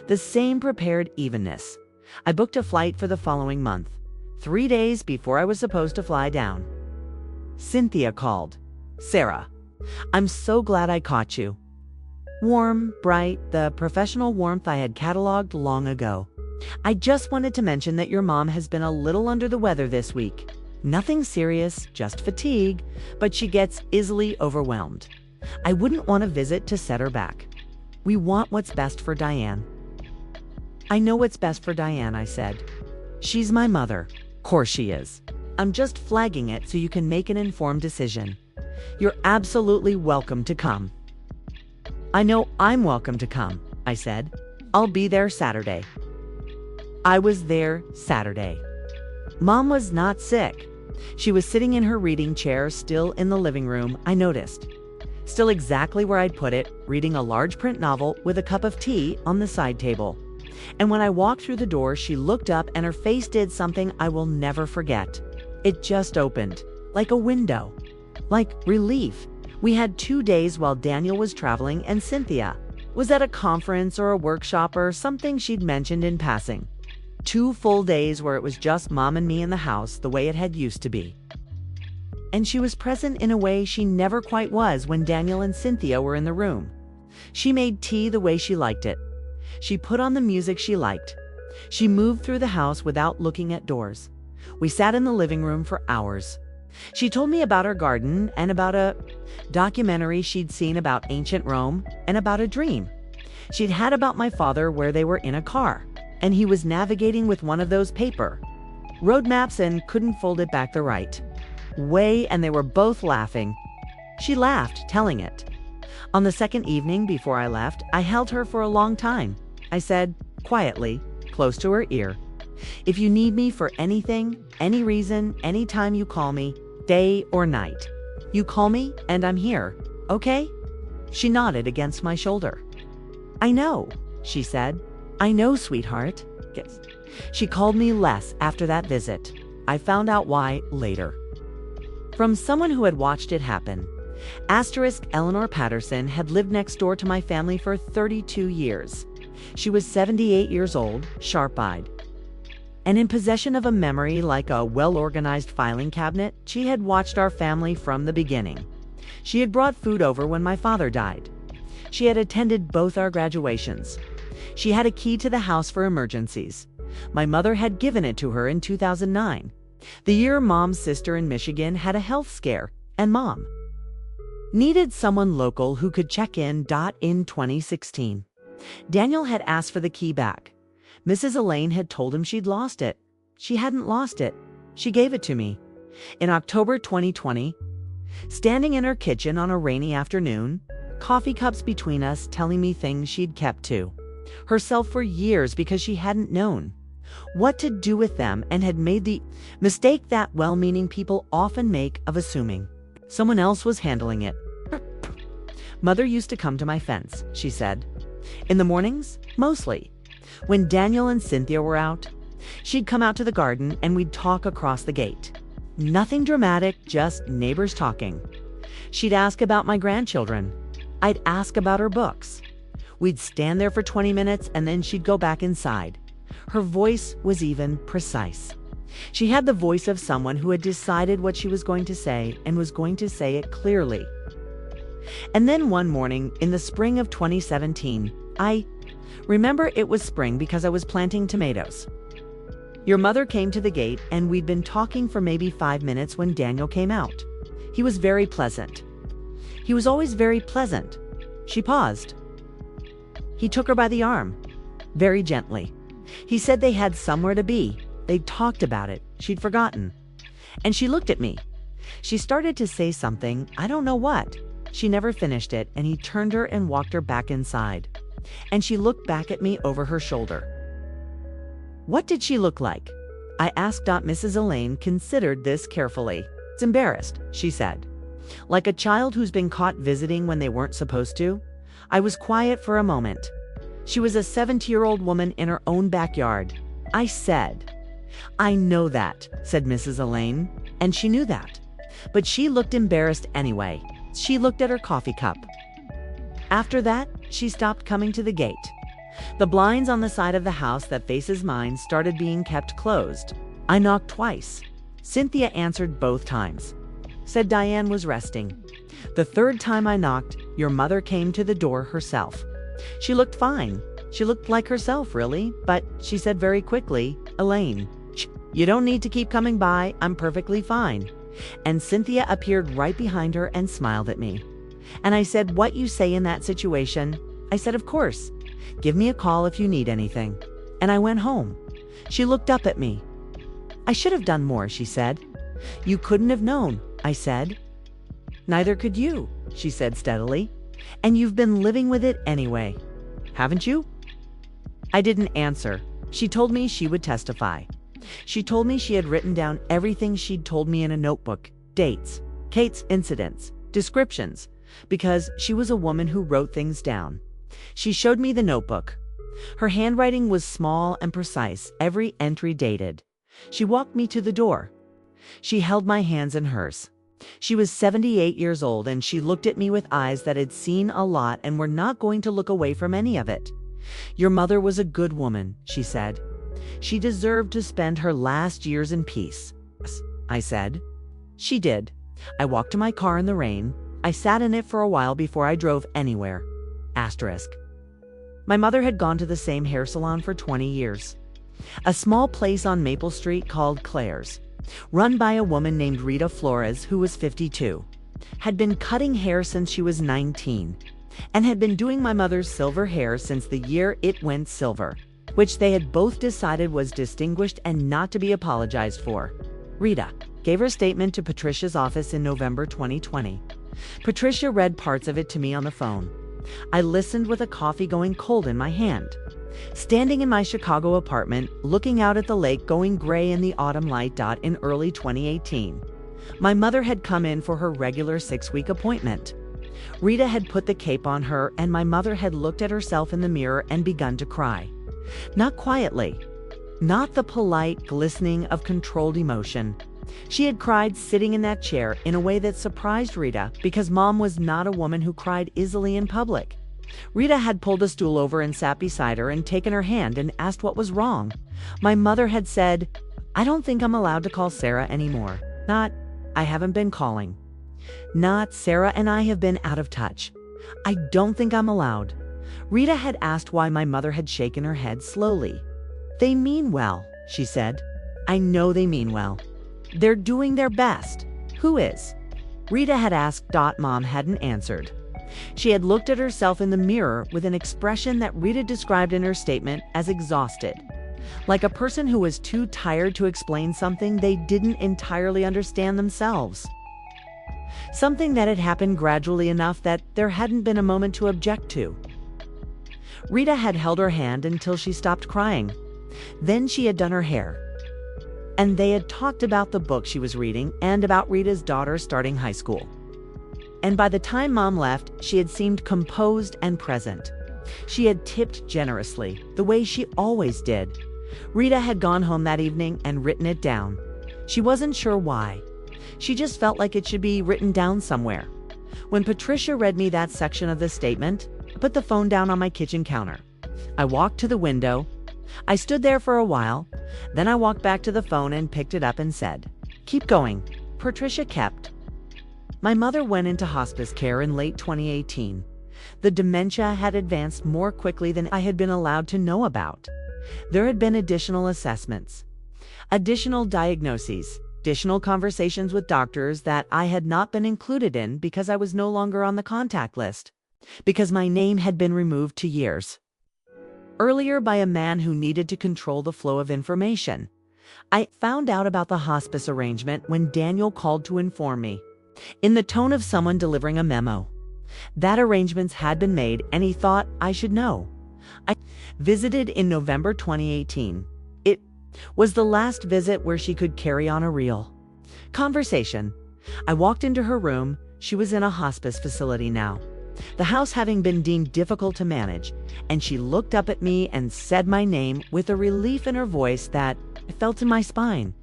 The same prepared evenness. I booked a flight for the following month, 3 days before I was supposed to fly down. Cynthia called. Sara, I'm so glad I caught you. Warm, bright, the professional warmth I had cataloged long ago. I just wanted to mention that your mom has been a little under the weather this week. Nothing serious, just fatigue, but she gets easily overwhelmed. I wouldn't want a visit to set her back. We want what's best for Diane. I know what's best for Diane, I said. She's my mother. Course she is. I'm just flagging it so you can make an informed decision. You're absolutely welcome to come. I know I'm welcome to come, I said. I'll be there Saturday. I was there Saturday. Mom was not sick. She was sitting in her reading chair, still in the living room, I noticed. Still exactly where I'd put it, reading a large print novel with a cup of tea on the side table. And when I walked through the door, she looked up and her face did something I will never forget. It just opened, like a window, like relief. We had 2 days while Daniel was traveling and Cynthia was at a conference or a workshop or something she'd mentioned in passing. 2 full days where it was just Mom and me in the house the way it had used to be. And she was present in a way she never quite was when Daniel and Cynthia were in the room. She made tea the way she liked it. She put on the music she liked. She moved through the house without looking at doors. We sat in the living room for hours. She told me about her garden and about a documentary she'd seen about ancient Rome and about a dream she'd had about my father where they were in a car and he was navigating with one of those paper road maps and couldn't fold it back the right way, and they were both laughing. She laughed, telling it. On the second evening before I left, I held her for a long time. I said, quietly, close to her ear, if you need me for anything, any reason, anytime you call me, day or night, You call me and I'm here, okay? She nodded against my shoulder. I know, she said. I know, sweetheart. She called me less after that visit. I found out why later. From someone who had watched it happen. Eleanor Patterson had lived next door to my family for 32 years. She was 78 years old, sharp-eyed, and in possession of a memory like a well-organized filing cabinet. She had watched our family from the beginning. She had brought food over when my father died. She had attended both our graduations. She had a key to the house for emergencies. My mother had given it to her in 2009, the year Mom's sister in Michigan had a health scare, and Mom needed someone local who could check in. In 2016, Daniel had asked for the key back. Mrs. Elaine had told him she'd lost it. She hadn't lost it. She gave it to me. In October 2020, standing in her kitchen on a rainy afternoon, coffee cups between us, telling me things she'd kept to herself for years because she hadn't known what to do with them and had made the mistake that well-meaning people often make of assuming someone else was handling it. Mother used to come to my fence, she said. In the mornings, mostly. When Daniel and Cynthia were out, she'd come out to the garden and we'd talk across the gate. Nothing dramatic, just neighbors talking. She'd ask about my grandchildren. I'd ask about her books. We'd stand there for 20 minutes and then she'd go back inside. Her voice was even precise. She had the voice of someone who had decided what she was going to say and was going to say it clearly. And then one morning in the spring of 2017, I remember it was spring because I was planting tomatoes. Your mother came to the gate and we'd been talking for maybe 5 minutes when Daniel came out. He was very pleasant. He was always very pleasant. She paused. He took her by the arm, very gently. He said they had somewhere to be. They'd talked about it. She'd forgotten. And she looked at me. She started to say something, I don't know what. She never finished it, and he turned her and walked her back inside. And she looked back at me over her shoulder. What did she look like? I asked. Mrs. Elaine considered this carefully. It's embarrassed, she said. Like a child who's been caught visiting when they weren't supposed to. I was quiet for a moment. She was a 70-year-old woman in her own backyard. I said, I know that, said Mrs. Elaine, and she knew that. But she looked embarrassed anyway. She looked at her coffee cup. After that, she stopped coming to the gate. The blinds on the side of the house that faces mine started being kept closed. I knocked twice. Cynthia answered both times. Said Diane was resting. The third time I knocked, your mother came to the door herself. She looked fine. She looked like herself, really, but she said very quickly, Elaine, you don't need to keep coming by. I'm perfectly fine. And Cynthia appeared right behind her and smiled at me. And I said, what you say in that situation? I said, of course. Give me a call if you need anything. And I went home. She looked up at me. I should have done more, she said. You couldn't have known, I said. Neither could you, she said steadily. And you've been living with it anyway, haven't you? I didn't answer. She told me she would testify. She told me she had written down everything she'd told me in a notebook, dates, Kate's incidents, descriptions, because she was a woman who wrote things down. She showed me the notebook. Her handwriting was small and precise, every entry dated. She walked me to the door. She held my hands in hers. She was 78 years old, and she looked at me with eyes that had seen a lot and were not going to look away from any of it. Your mother was a good woman, she said. She deserved to spend her last years in peace. I said. She did. I walked to my car in the rain. I sat in it for a while before I drove anywhere. Asterisk. My mother had gone to the same hair salon for 20 years. A small place on Maple Street called Claire's, run by a woman named Rita Flores, who was 52, had been cutting hair since she was 19, and had been doing my mother's silver hair since the year it went silver, which they had both decided was distinguished and not to be apologized for. Rita gave her statement to Patricia's office in November 2020. Patricia read parts of it to me on the phone. I listened with a coffee going cold in my hand. Standing in my Chicago apartment, looking out at the lake going gray in the autumn light. In early 2018, My mother had come in for her regular 6-week appointment. Rita had put the cape on her, and my mother had looked at herself in the mirror and begun to cry. Not quietly, not the polite glistening of controlled emotion. She had cried sitting in that chair in a way that surprised Rita, because Mom was not a woman who cried easily in public. Rita had pulled a stool over and sat beside her and taken her hand and asked what was wrong. My mother had said, "I don't think I'm allowed to call Sara anymore. Not, I haven't been calling. Not, Sara and I have been out of touch. I don't think I'm allowed." Rita had asked why my mother had shaken her head slowly. "They mean well," she said. "I know they mean well. They're doing their best." "Who is?" Rita had asked. Mom hadn't answered. She had looked at herself in the mirror with an expression that Rita described in her statement as exhausted. Like a person who was too tired to explain something they didn't entirely understand themselves. Something that had happened gradually enough that there hadn't been a moment to object to. Rita had held her hand until she stopped crying. Then she had done her hair. And they had talked about the book she was reading and about Rita's daughter starting high school. And by the time Mom left, she had seemed composed and present. She had tipped generously, the way she always did. Rita had gone home that evening and written it down. She wasn't sure why. She just felt like it should be written down somewhere. When Patricia read me that section of the statement, I put the phone down on my kitchen counter. I walked to the window. I stood there for a while. Then I walked back to the phone and picked it up and said, "Keep going." Patricia kept. My mother went into hospice care in late 2018. The dementia had advanced more quickly than I had been allowed to know about. There had been additional assessments, additional diagnoses, additional conversations with doctors that I had not been included in because I was no longer on the contact list, because my name had been removed 2 years earlier by a man who needed to control the flow of information. I found out about the hospice arrangement when Daniel called to inform me, in the tone of someone delivering a memo, that arrangements had been made and he thought I should know. I visited in November 2018. It was the last visit where she could carry on a real conversation. I walked into her room. She was in a hospice facility now, the house having been deemed difficult to manage, and she looked up at me and said my name with a relief in her voice that I felt in my spine.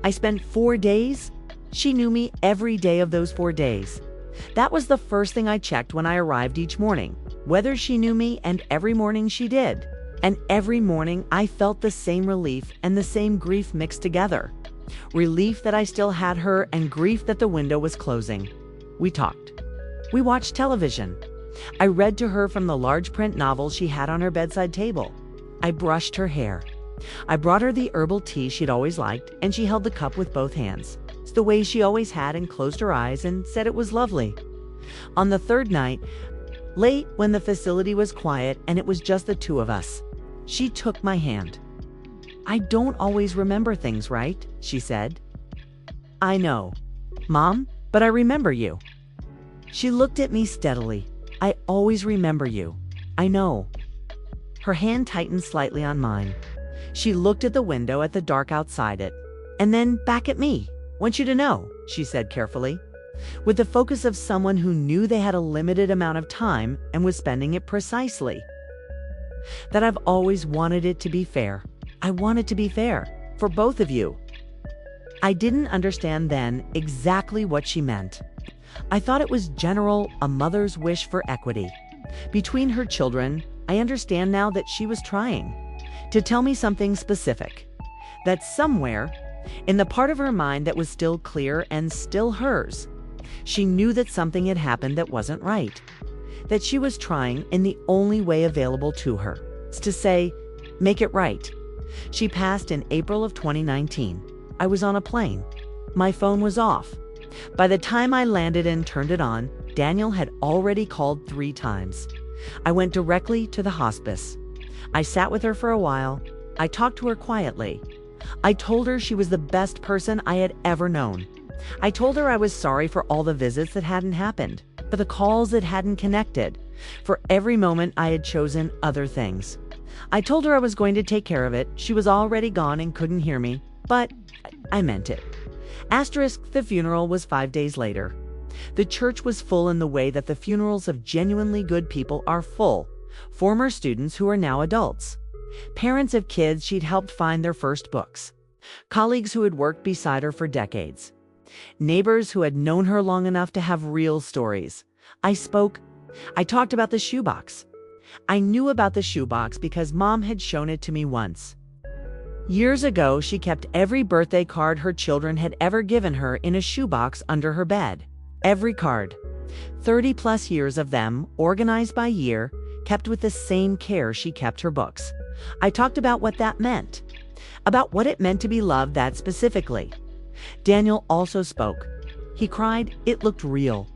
I spent 4 days. She knew me every day of those 4 days. That was the first thing I checked when I arrived each morning, whether she knew me, and every morning she did. And every morning I felt the same relief and the same grief mixed together. Relief that I still had her and grief that the window was closing. We talked. We watched television. I read to her from the large print novel she had on her bedside table. I brushed her hair. I brought her the herbal tea she'd always liked, and she held the cup with both hands, the way she always had, and closed her eyes and said it was lovely. On the third night, late when the facility was quiet and it was just the two of us, she took my hand. "I don't always remember things, right?" she said. "I know, Mom, but I remember you." She looked at me steadily. "I always remember you. I know." Her hand tightened slightly on mine. She looked at the window, at the dark outside it, and then back at me. "Want you to know," she said carefully, with the focus of someone who knew they had a limited amount of time and was spending it precisely, that I've always wanted it to be fair. I want it to be fair for both of you. I didn't understand then exactly what she meant. I thought it was general, a mother's wish for equity between her children. I understand now that she was trying to tell me something specific, that somewhere in the part of her mind that was still clear and still hers, she knew that something had happened that wasn't right, that she was trying in the only way available to her, to say, make it right. She passed in April of 2019. I was on a plane. My phone was off. By the time I landed and turned it on, Daniel had already called 3 times. I went directly to the hospice. I sat with her for a while. I talked to her quietly. I told her she was the best person I had ever known. I told her I was sorry for all the visits that hadn't happened, for the calls that hadn't connected, for every moment I had chosen other things. I told her I was going to take care of it. She was already gone and couldn't hear me, but I meant it. The funeral was 5 days later. The church was full in the way that the funerals of genuinely good people are full. Former students who are now adults. Parents of kids she'd helped find their first books. Colleagues who had worked beside her for decades. Neighbors who had known her long enough to have real stories. I talked about the shoebox. I knew about the shoebox because Mom had shown it to me once. Years ago, she kept every birthday card her children had ever given her in a shoebox under her bed. Every card. 30+ years of them, organized by year, kept with the same care she kept her books. I talked about what that meant. About what it meant to be loved that specifically. Daniel also spoke. He cried. It looked real.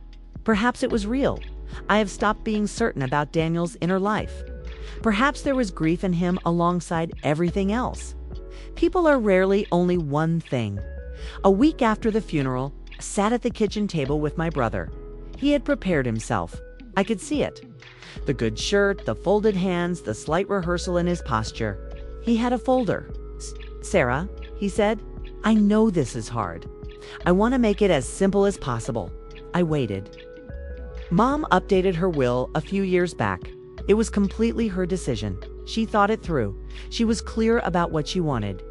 Perhaps it was real. I have stopped being certain about Daniel's inner life. Perhaps there was grief in him alongside everything else. People are rarely only one thing. A week after the funeral, I sat at the kitchen table with my brother. He had prepared himself. I could see it. The good shirt, the folded hands, the slight rehearsal in his posture. He had a folder. Sara, he said, I know this is hard. I want to make it as simple as possible. I waited. Mom updated her will a few years back. It was completely her decision. She thought it through. She was clear about what she wanted.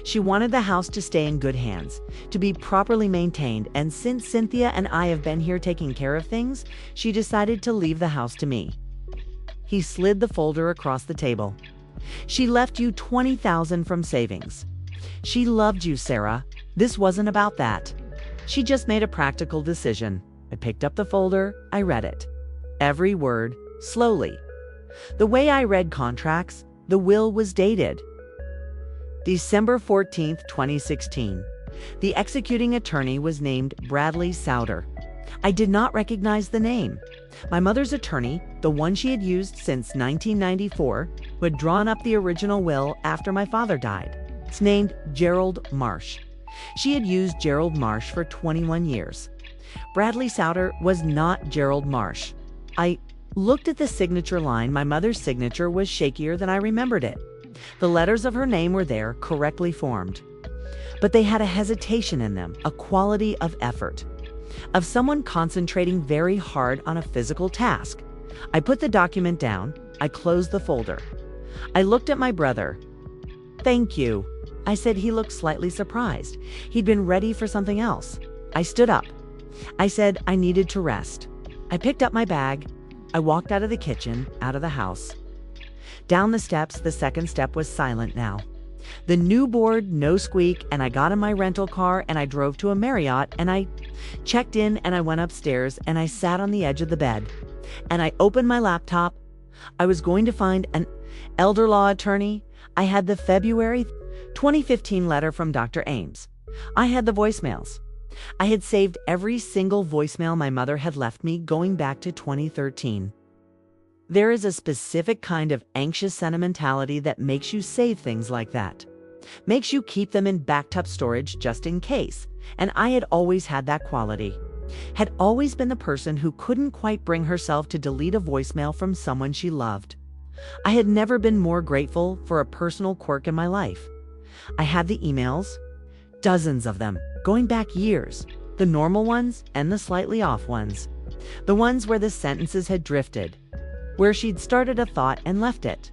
She wanted the house to stay in good hands, to be properly maintained, and since Cynthia and I have been here taking care of things, she decided to leave the house to me. He slid the folder across the table. She left you $20,000 from savings. She loved you, Sara. This wasn't about that. She just made a practical decision. I picked up the folder. I read it. Every word, slowly. The way I read contracts, the will was dated. December 14th, 2016. The executing attorney was named Bradley Souter. I did not recognize the name. My mother's attorney, the one she had used since 1994, who had drawn up the original will after my father died. It's named Gerald Marsh. She had used Gerald Marsh for 21 years. Bradley Souter was not Gerald Marsh. I looked at the signature line. My mother's signature was shakier than I remembered it. The letters of her name were there, correctly formed. But they had a hesitation in them, a quality of effort, of someone concentrating very hard on a physical task. I put the document down. I closed the folder. I looked at my brother. Thank you, I said. He looked slightly surprised. He'd been ready for something else. I stood up. I said I needed to rest. I picked up my bag. I walked out of the kitchen, out of the house. Down the steps, the second step was silent now. The new board, no squeak, and I got in my rental car and I drove to a Marriott and I checked in and I went upstairs and I sat on the edge of the bed and I opened my laptop. I was going to find an elder law attorney. I had the February 2015 letter from Dr. Ames. I had the voicemails. I had saved every single voicemail my mother had left me going back to 2013. There is a specific kind of anxious sentimentality that makes you save things like that. Makes you keep them in backup storage just in case. And I had always had that quality. Had always been the person who couldn't quite bring herself to delete a voicemail from someone she loved. I had never been more grateful for a personal quirk in my life. I had the emails, dozens of them, going back years, the normal ones and the slightly off ones. The ones where the sentences had drifted, where she'd started a thought and left it,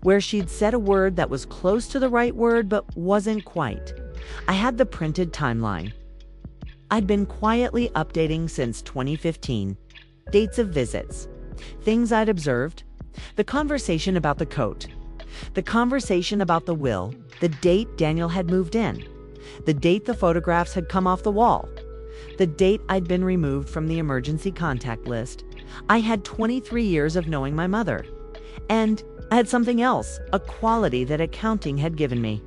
where she'd said a word that was close to the right word but wasn't quite. I had the printed timeline. I'd been quietly updating since 2015. Dates of visits, things I'd observed, the conversation about the coat, the conversation about the will, the date Daniel had moved in, the date the photographs had come off the wall, the date I'd been removed from the emergency contact list. I had 23 years of knowing my mother. And I had something else, a quality that accounting had given me,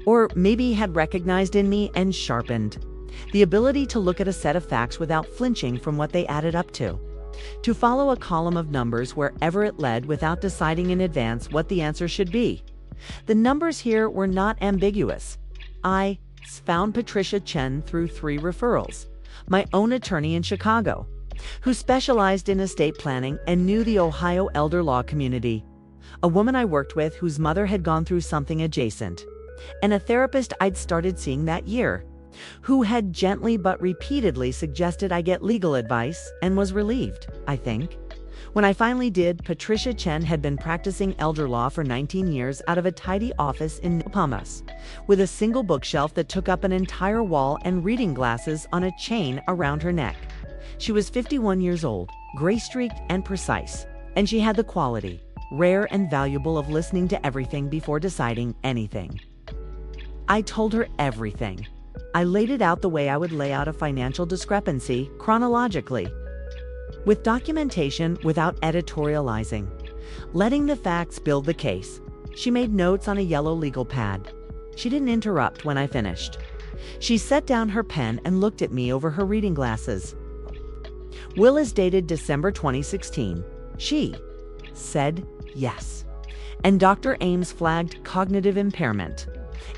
or maybe had recognized in me and sharpened. The ability to look at a set of facts without flinching from what they added up to follow a column of numbers wherever it led without deciding in advance what the answer should be. The numbers here were not ambiguous. I found Patricia Chen through 3 referrals, my own attorney in Chicago, who specialized in estate planning and knew the Ohio elder law community, a woman I worked with whose mother had gone through something adjacent, and a therapist I'd started seeing that year, who had gently but repeatedly suggested I get legal advice, and was relieved, I think. When I finally did, Patricia Chen had been practicing elder law for 19 years out of a tidy office in Palmas, with a single bookshelf that took up an entire wall and reading glasses on a chain around her neck. She was 51 years old, gray-streaked and precise, and she had the quality, rare and valuable, of listening to everything before deciding anything. I told her everything. I laid it out the way I would lay out a financial discrepancy, chronologically, with documentation, without editorializing, letting the facts build the case. She made notes on a yellow legal pad. She didn't interrupt when I finished. She set down her pen and looked at me over her reading glasses. "Will is dated December 2016. She said yes. And Dr. Ames flagged cognitive impairment.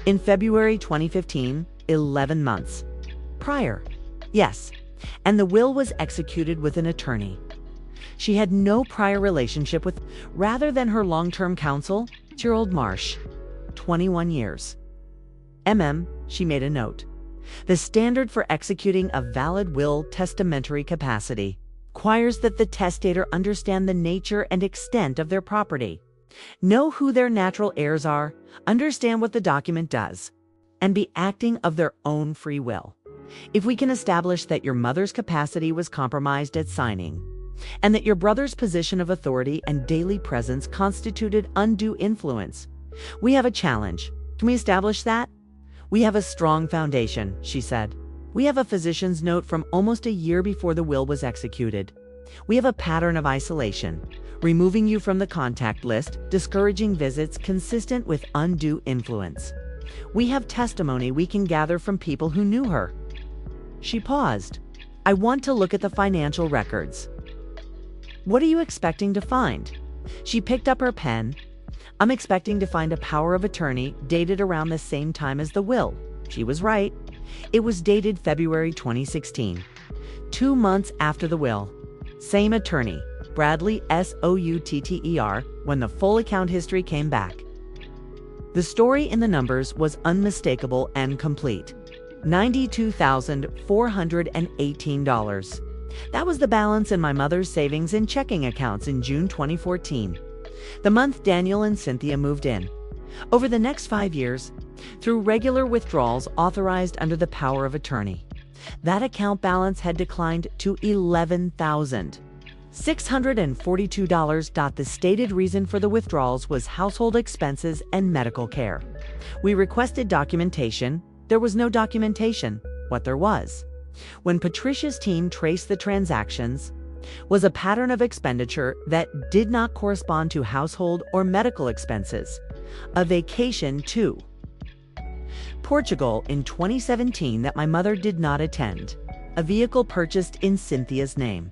In February 2015, 11 months. Prior. Yes. And the will was executed with an attorney. She had no prior relationship with, rather than her long-term counsel, Gerald Marsh, 21 years. She made a note. The standard for executing a valid will, testamentary capacity, requires that the testator understand the nature and extent of their property, know who their natural heirs are, understand what the document does, and be acting of their own free will. If we can establish that your mother's capacity was compromised at signing, and that your brother's position of authority and daily presence constituted undue influence, we have a challenge. Can we establish that? We have a strong foundation," she said. "We have a physician's note from almost a year before the will was executed. We have a pattern of isolation, removing you from the contact list, discouraging visits consistent with undue influence. We have testimony we can gather from people who knew her." She paused. "I want to look at the financial records." "What are you expecting to find?" She picked up her pen. "I'm expecting to find a power of attorney dated around the same time as the will." She was right. It was dated February 2016, 2 months after the will. Same attorney, Bradley Soutter, when the full account history came back. The story in the numbers was unmistakable and complete. $92,418. That was the balance in my mother's savings and checking accounts in June 2014, the month Daniel and Cynthia moved in. Over the next 5 years, through regular withdrawals authorized under the power of attorney, that account balance had declined to $11,642. The stated reason for the withdrawals was household expenses and medical care. We requested documentation. There was no documentation. What there was, when Patricia's team traced the transactions, was a pattern of expenditure that did not correspond to household or medical expenses. A vacation to Portugal in 2017 that my mother did not attend. A vehicle purchased in Cynthia's name.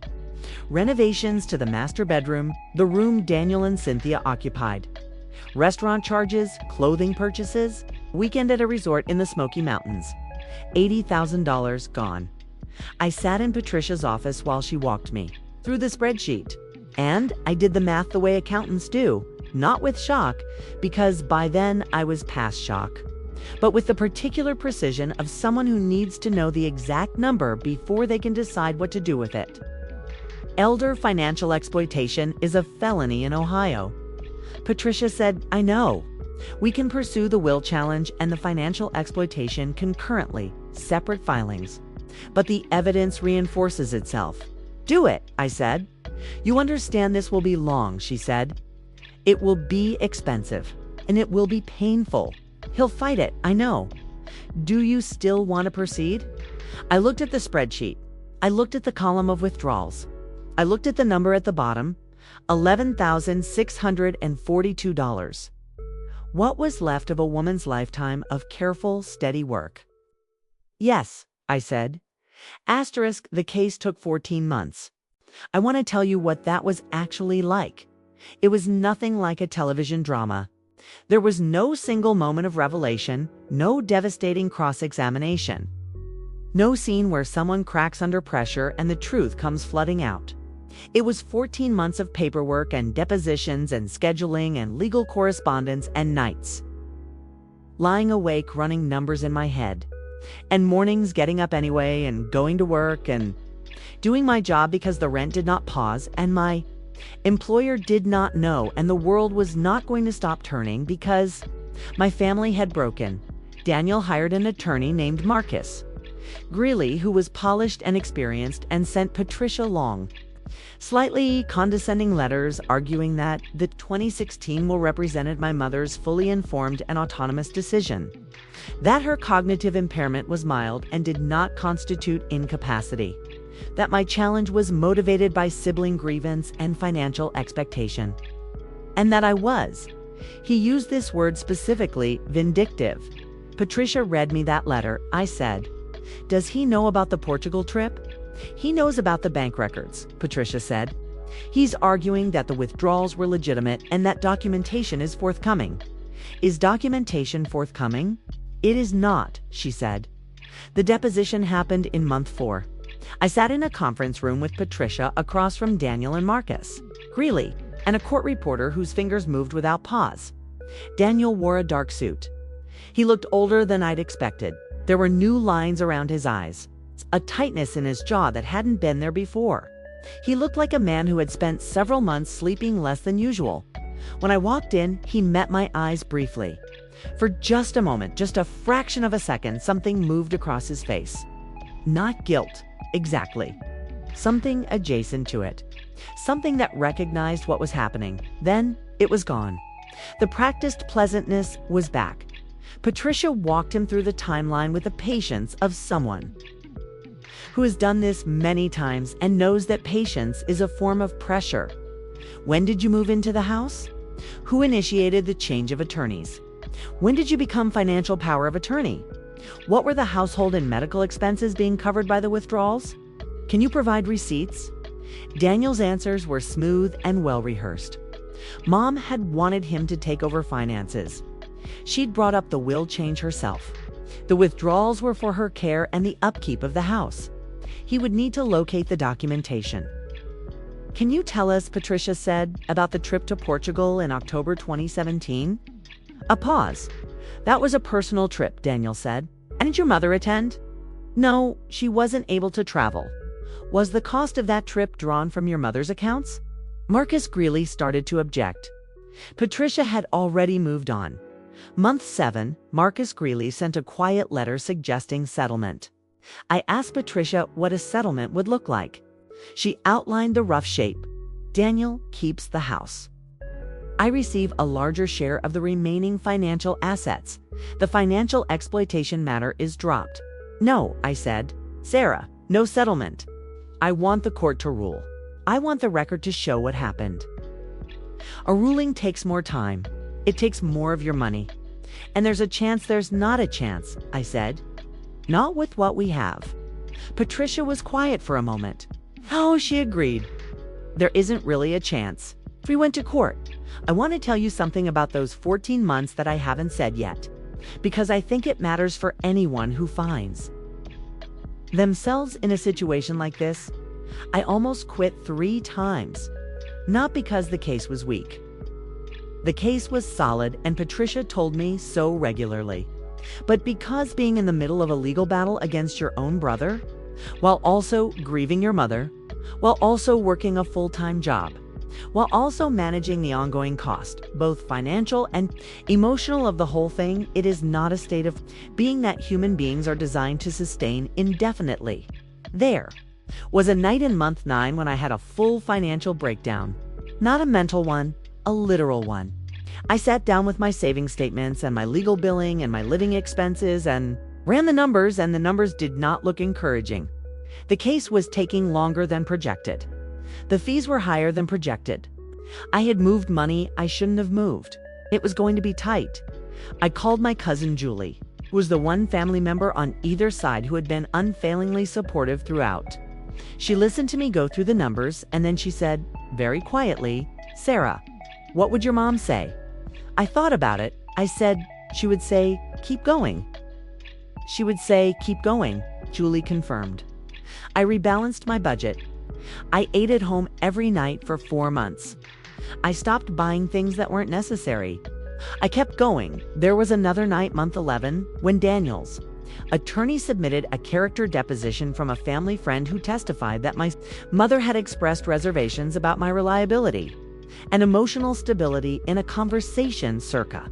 Renovations to the master bedroom, the room Daniel and Cynthia occupied. Restaurant charges, clothing purchases, weekend at a resort in the Smoky Mountains. $80,000 gone. I sat in Patricia's office while she walked me through the spreadsheet. And I did the math the way accountants do, not with shock, because by then I was past shock, but with the particular precision of someone who needs to know the exact number before they can decide what to do with it. Elder financial exploitation is a felony in Ohio. Patricia said, "I know. We can pursue the will challenge and the financial exploitation concurrently, separate filings. But the evidence reinforces itself." "Do it," I said. "You understand this will be long," she said. "It will be expensive, and it will be painful. He'll fight it, I know. Do you still want to proceed?" I looked at the spreadsheet. I looked at the column of withdrawals. I looked at the number at the bottom, $11,642. What was left of a woman's lifetime of careful, steady work? "Yes," I said. Asterisk, the case took 14 months. I want to tell you what that was actually like. It was nothing like a television drama. There was no single moment of revelation, no devastating cross-examination. No scene where someone cracks under pressure and the truth comes flooding out. It was 14 months of paperwork and depositions and scheduling and legal correspondence and nights lying awake running numbers in my head, And mornings getting up anyway and going to work and doing my job because the rent did not pause and my employer did not know, and the world was not going to stop turning because my family had broken. Daniel hired an attorney named Marcus Greeley, who was polished and experienced, and sent Patricia long, slightly condescending letters arguing that the 2016 will represented my mother's fully informed and autonomous decision, that her cognitive impairment was mild and did not constitute incapacity, that my challenge was motivated by sibling grievance and financial expectation, and that I was, he used this word specifically, vindictive. Patricia read me that letter. I said, "Does he know about the Portugal trip?" "He knows about the bank records," Patricia said. "He's arguing that the withdrawals were legitimate and that documentation is forthcoming." "Is documentation forthcoming?" "It is not," she said. The deposition happened in month 4. I sat in a conference room with Patricia across from Daniel and Marcus Greeley, and a court reporter whose fingers moved without pause. Daniel wore a dark suit. He looked older than I'd expected. There were new lines around his eyes, a tightness in his jaw that hadn't been there before. He looked like a man who had spent several months sleeping less than usual. When I walked in, he met my eyes briefly. For just a moment, just a fraction of a second, something moved across his face. Not guilt, exactly. Something adjacent to it. Something that recognized what was happening. Then it was gone. The practiced pleasantness was back. Patricia walked him through the timeline with the patience of someone who has done this many times and knows that patience is a form of pressure. When did you move into the house? Who initiated the change of attorneys? When did you become financial power of attorney? What were the household and medical expenses being covered by the withdrawals? Can you provide receipts? Daniel's answers were smooth and well-rehearsed. Mom had wanted him to take over finances. She'd brought up the will change herself. The withdrawals were for her care and the upkeep of the house. He would need to locate the documentation. "Can you tell us," Patricia said, "about the trip to Portugal in October 2017? A pause. "That was a personal trip," Daniel said. "And did your mother attend?" "No, she wasn't able to travel." "Was the cost of that trip drawn from your mother's accounts?" Marcus Greeley started to object. Patricia had already moved on. Month 7, Marcus Greeley sent a quiet letter suggesting settlement. I asked Patricia what a settlement would look like. She outlined the rough shape. Daniel keeps the house. I receive a larger share of the remaining financial assets. The financial exploitation matter is dropped. "No," I said. "Sara, no settlement. I want the court to rule. I want the record to show what happened." A ruling takes more time. It takes more of your money. "And there's a chance there's not a chance," I said. "Not with what we have." Patricia was quiet for a moment. "Oh," she agreed. "There isn't really a chance. We went to court. I want to tell you something about those 14 months that I haven't said yet, because I think it matters for anyone who finds themselves in a situation like this. I almost quit 3 times, not because the case was weak. The case was solid, and Patricia told me so regularly, but because being in the middle of a legal battle against your own brother, while also grieving your mother, while also working a full-time job, while also managing the ongoing cost, both financial and emotional of the whole thing, it is not a state of being that human beings are designed to sustain indefinitely. There was a night in month 9 when I had a full financial breakdown. Not a mental one, a literal one. I sat down with my saving statements and my legal billing and my living expenses and ran the numbers, and the numbers did not look encouraging. The case was taking longer than projected. The fees were higher than projected. I had moved money I shouldn't have moved. It was going to be tight. I called my cousin Julie, who was the one family member on either side who had been unfailingly supportive throughout. She listened to me go through the numbers, and then she said, very quietly, "Sara, what would your mom say?" I thought about it. I said, "She would say, keep going." "She would say, keep going," Julie confirmed. I rebalanced my budget. I ate at home every night for 4 months. I stopped buying things that weren't necessary. I kept going. There was another night, month 11, when Daniel's Attorney submitted a character deposition from a family friend who testified that my mother had expressed reservations about my reliability and emotional stability in a conversation circa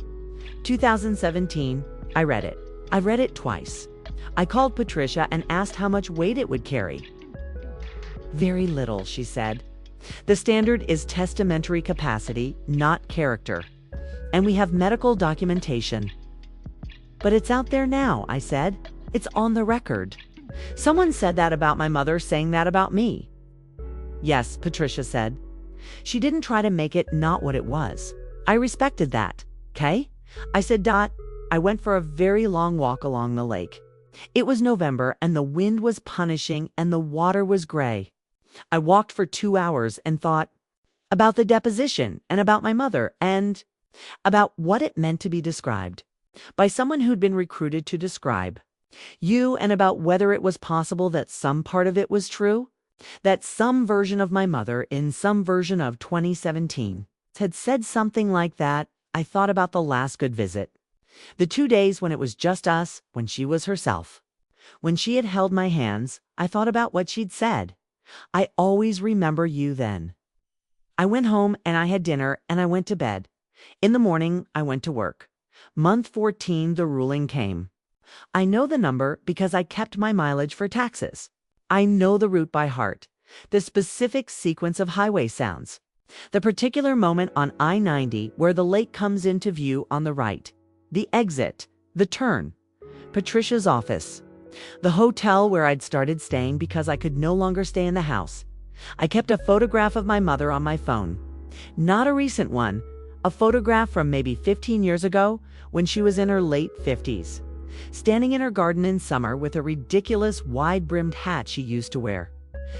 2017. I read it. I read it twice. I called Patricia and asked how much weight it would carry. Very little, she said. The standard is testamentary capacity, not character. And we have medical documentation. But it's out there now, I said. It's on the record. Someone said that about my mother saying that about me. Yes, Patricia said. She didn't try to make it not what it was. I respected that, okay? I said, I went for a very long walk along the lake. It was November and the wind was punishing and the water was gray. I walked for 2 hours and thought about the deposition and about my mother and about what it meant to be described by someone who'd been recruited to describe you, and about whether it was possible that some part of it was true, that some version of my mother in some version of 2017 had said something like that. I thought about the last good visit, the 2 days when it was just us, when she was herself. When she had held my hands, I thought about what she'd said. I always remember you then. I went home and I had dinner and I went to bed. In the morning, I went to work. Month 14, the ruling came. I know the number because I kept my mileage for taxes. I know the route by heart, the specific sequence of highway sounds, the particular moment on I-90 where the lake comes into view on the right, the exit, the turn, Patricia's office, the hotel where I'd started staying because I could no longer stay in the house. I kept a photograph of my mother on my phone. Not a recent one, a photograph from maybe 15 years ago when she was in her late 50s, standing in her garden in summer with a ridiculous wide-brimmed hat she used to wear,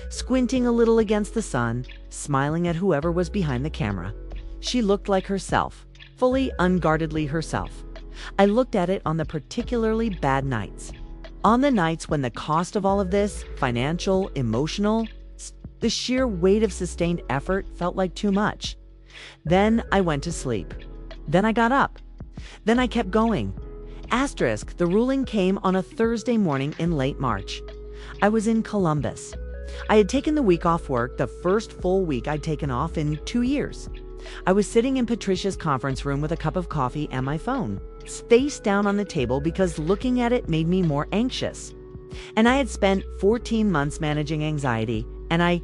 squinting a little against the sun, smiling at whoever was behind the camera. She looked like herself, fully unguardedly herself. I looked at it on the particularly bad nights. On the nights when the cost of all of this, financial, emotional, the sheer weight of sustained effort felt like too much. Then I went to sleep. Then I got up. Then I kept going. Asterisk, the ruling came on a Thursday morning in late March. I was in Columbus. I had taken the week off work, the first full week I'd taken off in 2 years. I was sitting in Patricia's conference room with a cup of coffee and my phone, face down on the table because looking at it made me more anxious. And I had spent 14 months managing anxiety, and I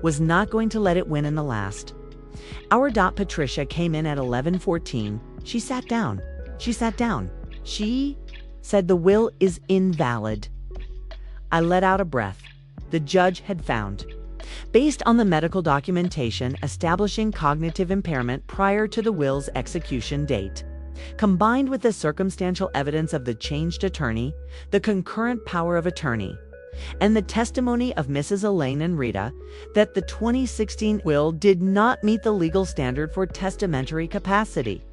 was not going to let it win in the last. Our Patricia came in at 11:14. She sat down. She said the will is invalid. I let out a breath. The judge had found, based on the medical documentation establishing cognitive impairment prior to the will's execution date, combined with the circumstantial evidence of the changed attorney, the concurrent power of attorney, and the testimony of Mrs. Elaine and Rita, that the 2016 will did not meet the legal standard for testamentary capacity.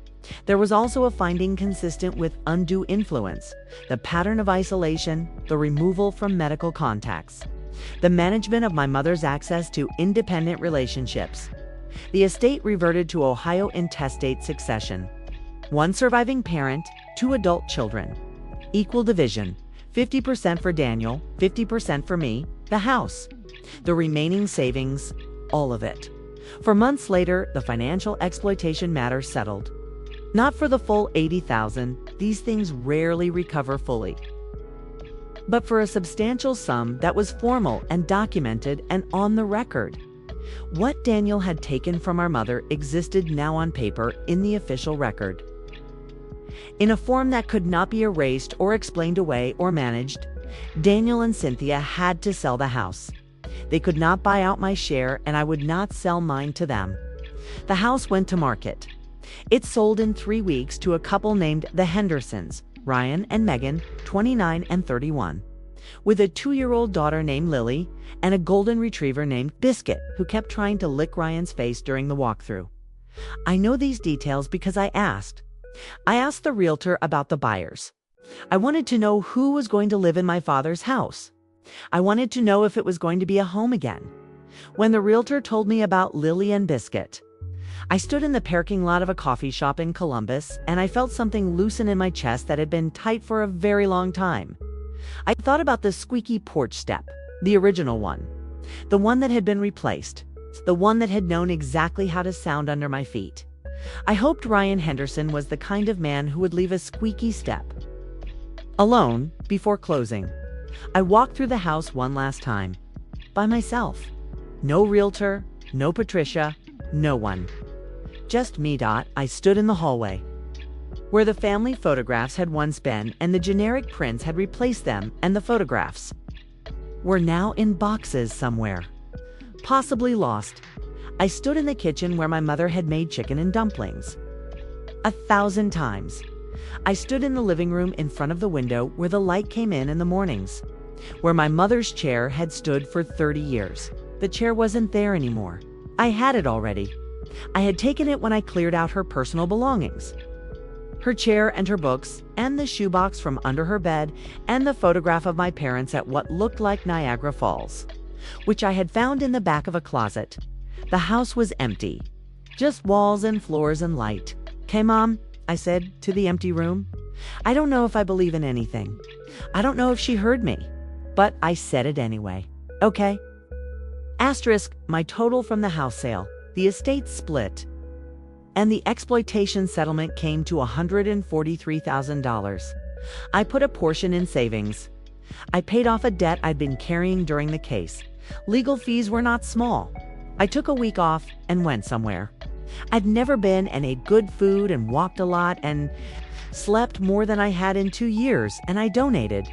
There was also a finding consistent with undue influence, the pattern of isolation, the removal from medical contacts, the management of my mother's access to independent relationships. The estate reverted to Ohio intestate succession. 1 surviving parent, 2 adult children. Equal division, 50% for Daniel, 50% for me, the house. The remaining savings, all of it. For months later, the financial exploitation matter settled. Not for the full $80,000, these things rarely recover fully, but for a substantial sum that was formal and documented and on the record. What Daniel had taken from our mother existed now on paper in the official record, in a form that could not be erased or explained away or managed. Daniel and Cynthia had to sell the house. They could not buy out my share, and I would not sell mine to them. The house went to market. It sold in 3 weeks to a couple named the Hendersons, Ryan and Megan, 29 and 31, with a 2-year-old daughter named Lily and a golden retriever named Biscuit, who kept trying to lick Ryan's face during the walkthrough. I know these details because I asked. I asked the realtor about the buyers. I wanted to know who was going to live in my father's house. I wanted to know if it was going to be a home again. When the realtor told me about Lily and Biscuit, I stood in the parking lot of a coffee shop in Columbus, and I felt something loosen in my chest that had been tight for a very long time. I thought about the squeaky porch step, the original one, the one that had been replaced, the one that had known exactly how to sound under my feet. I hoped Ryan Henderson was the kind of man who would leave a squeaky step. Alone, before closing, I walked through the house one last time, by myself. No realtor, no Patricia, no one. Just me. I stood in the hallway, where the family photographs had once been, and the generic prints had replaced them, and the photographs were now in boxes somewhere, possibly lost. I stood in the kitchen where my mother had made chicken and dumplings 1,000 times. I stood in the living room in front of the window where the light came in the mornings, where my mother's chair had stood for 30 years. The chair wasn't there anymore. I had it already. I had taken it when I cleared out her personal belongings. Her chair and her books, and the shoebox from under her bed, and the photograph of my parents at what looked like Niagara Falls, which I had found in the back of a closet. The house was empty, just walls and floors and light. "Okay, Mom," I said to the empty room. I don't know if I believe in anything. I don't know if she heard me, but I said it anyway. "Okay." Asterisk, my total from the house sale, the estate split, and the exploitation settlement came to $143,000. I put a portion in savings. I paid off a debt I'd been carrying during the case. Legal fees were not small. I took a week off and went somewhere. I'd never been, and ate good food and walked a lot and slept more than I had in 2 years, and I donated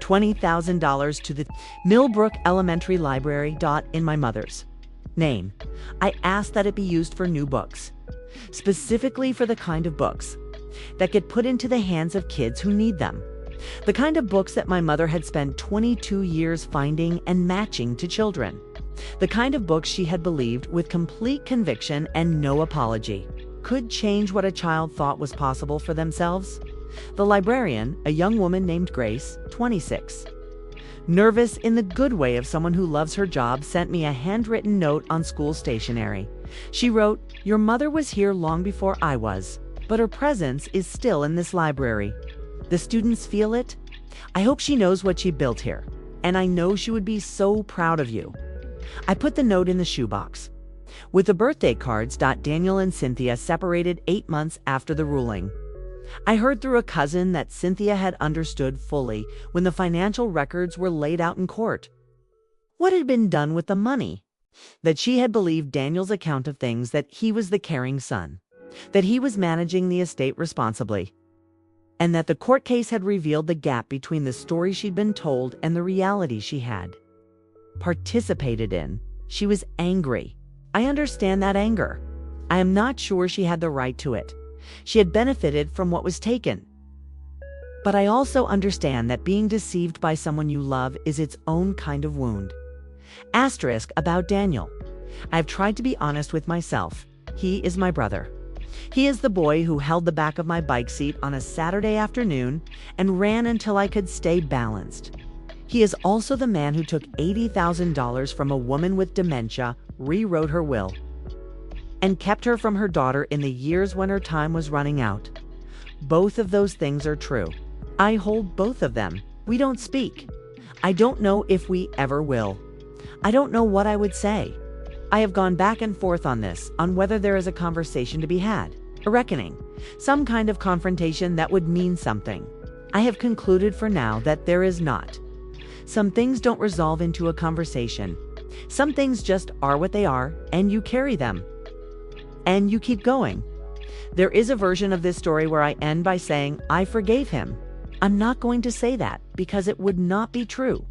$20,000 to the Millbrook Elementary Library. In my mother's name. I asked that it be used for new books, specifically for the kind of books that get put into the hands of kids who need them. The kind of books that my mother had spent 22 years finding and matching to children. The kind of books she had believed with complete conviction and no apology could change what a child thought was possible for themselves. The librarian, a young woman named Grace, 26, nervous in the good way of someone who loves her job, sent me a handwritten note on school stationery. She wrote, "Your mother was here long before I was, but her presence is still in this library. The students feel it. I hope she knows what she built here, and I know she would be so proud of you." I put the note in the shoebox with the birthday cards. Daniel and Cynthia separated 8 months after the ruling. I heard through a cousin that Cynthia had understood fully when the financial records were laid out in court what had been done with the money, that she had believed Daniel's account of things, that he was the caring son, that he was managing the estate responsibly, and that the court case had revealed the gap between the story she'd been told and the reality she had participated in. She was angry. I understand that anger. I am not sure she had the right to it. She had benefited from what was taken. But I also understand that being deceived by someone you love is its own kind of wound. Asterisk about Daniel. I've tried to be honest with myself. He is my brother. He is the boy who held the back of my bike seat on a Saturday afternoon and ran until I could stay balanced. He is also the man who took $80,000 from a woman with dementia, rewrote her will, and kept her from her daughter in the years when her time was running out. Both of those things are true. I hold both of them. We don't speak. I don't know if we ever will. I don't know what I would say. I have gone back and forth on this, on whether there is a conversation to be had, a reckoning, some kind of confrontation that would mean something. I have concluded for now that there is not. Some things don't resolve into a conversation. Some things just are what they are, and you carry them. And you keep going. There is a version of this story where I end by saying, "I forgave him." I'm not going to say that because it would not be true.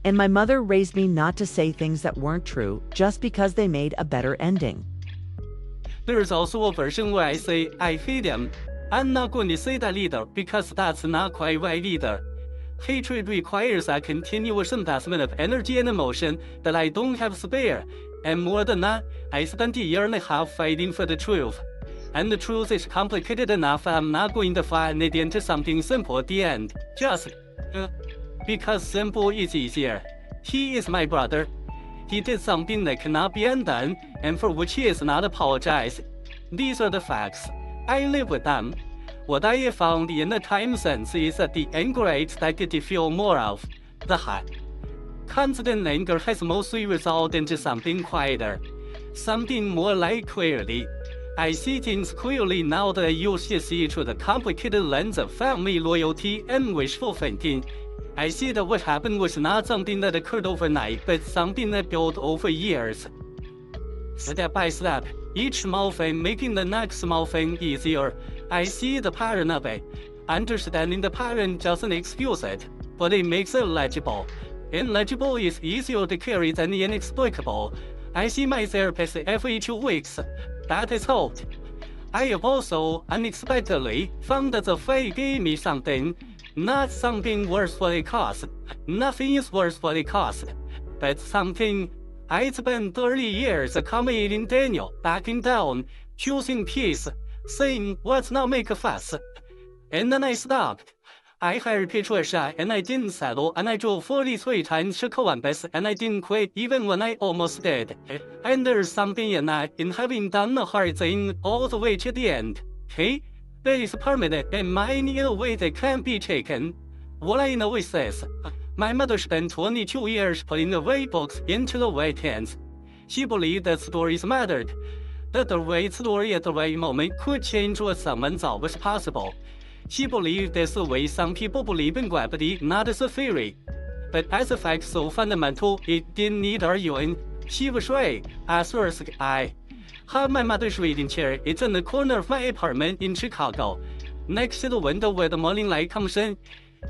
And my mother raised me not to say things that weren't true just because they made a better ending. There is also a version where I say, "I hate him." I'm not going to say that either because that's not quite right either. Hatred requires a continuous investment of energy and emotion that I don't have spare. And more than that, I spent 1.5 years fighting for the truth. And the truth is complicated enough. I'm not going to find it into something simple at the end. Just because simple is easier. He is my brother. He did something that cannot be undone, and for which he is not apologized. These are the facts. I live with them. What I have found in the time since is that the anger I expected to feel more of, the high. Constant anger has mostly resulted into something quieter, something more like clarity. I see things clearly now that I used to see through the complicated lens of family loyalty and wishful thinking. I see that what happened was not something that occurred overnight, but something that built over years. Step by step, each small thing making the next small thing easier. I see the pattern of it. Understanding the pattern doesn't excuse it, but it makes it legible. Illegible is easier to carry than the inexplicable. I see my therapist every 2 weeks. That is helped. I have also unexpectedly found that the fae gave me something, not something worth what it cost. Nothing is worth what it cost, but something. I spent 30 years accommodating Daniel, backing down, choosing peace, saying let's not make a fuss. And then I stopped. I hired Patricia and I didn't settle, and I drove 43 times to Columbus and I didn't quit even when I almost did. And there's something in that, in having done the hard thing all the way to the end. Okay? That is permanent and mine in a way that can't be taken. What I know is this. My mother spent 22 years putting the right books into the right hands. She believed that stories mattered, that the right story at the right moment could change what someone thought was possible. She believed that's the way some people believe in gravity, not as a theory. But as a fact so fundamental, it didn't need arguing. She was right. As far as I have my mother's reading chair. It's in the corner of my apartment in Chicago, next to the window where the morning light comes in.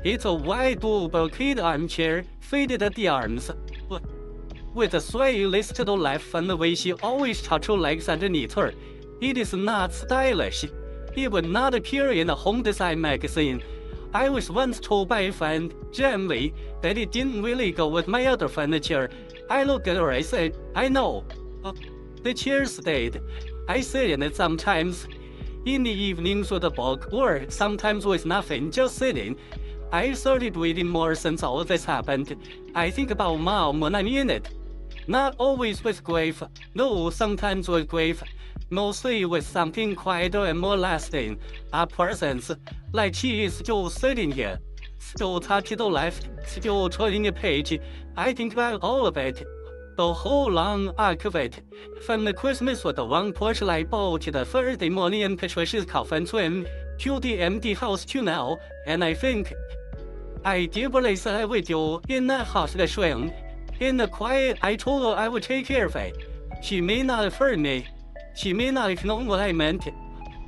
It's a wide dual brocade armchair, faded at the arms, with a sway list to the left and the way she always tucks her legs underneath her. It is not stylish. It would not appear in a home design magazine. I was once told by a friend, gently, that it didn't really go with my other furniture. I looked at her, I said, I know. The chair stayed. I sit in it sometimes, in the evenings with a book, or sometimes with nothing, just sitting. I started reading more since all of this happened. I think about Mom when I'm in it. Not always with grief, no, sometimes with grief. Mostly with something quieter and more lasting. A presence, like she is still sitting here, still tucked to the left, still turning a page. I think about all of it, the whole long arc of it, from the Christmas with the one porch light bulb to the Thursday morning in Patricia's coffin swim, to the empty house to now, and I think I did what I said I would do in that house that swim. In the quiet, I told her I would take care of it. She may not have heard me. She may not have known what I meant,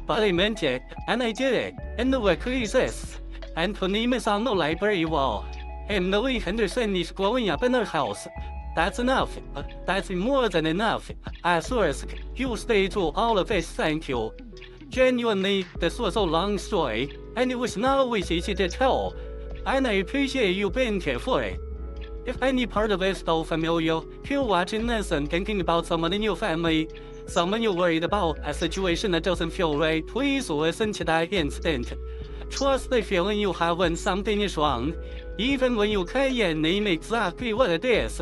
but I meant it, and I did it, and the record exists. And her name is on the library wall. And Millie Henderson is growing up in her house. That's enough. That's more than enough. As first, you stay through all of this, thank you. Genuinely, this was a long story, and it was not always easy to tell. And I appreciate you being here for it. If any part of it felt familiar, you're watching this and thinking about someone in your family, someone you're worried about, a situation that doesn't feel right, please listen to that instant. Trust the feeling you have when something is wrong, even when you can't yet name exactly what it is.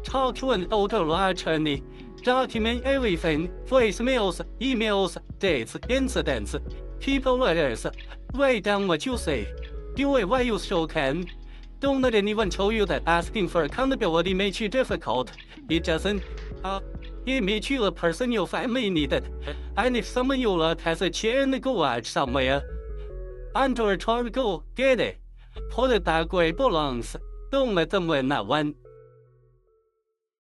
Talk to an older law attorney. Document everything, voicemails, emails, dates, incidents, people letters. Write down what you say. Do it while you still can. Don't let anyone tell you that asking for accountability makes you difficult. It doesn't. It makes you the person your family needed. And if someone you love has a chair in the garage somewhere, under a truck, go get it. Put it back where it belongs. Don't let them win that one.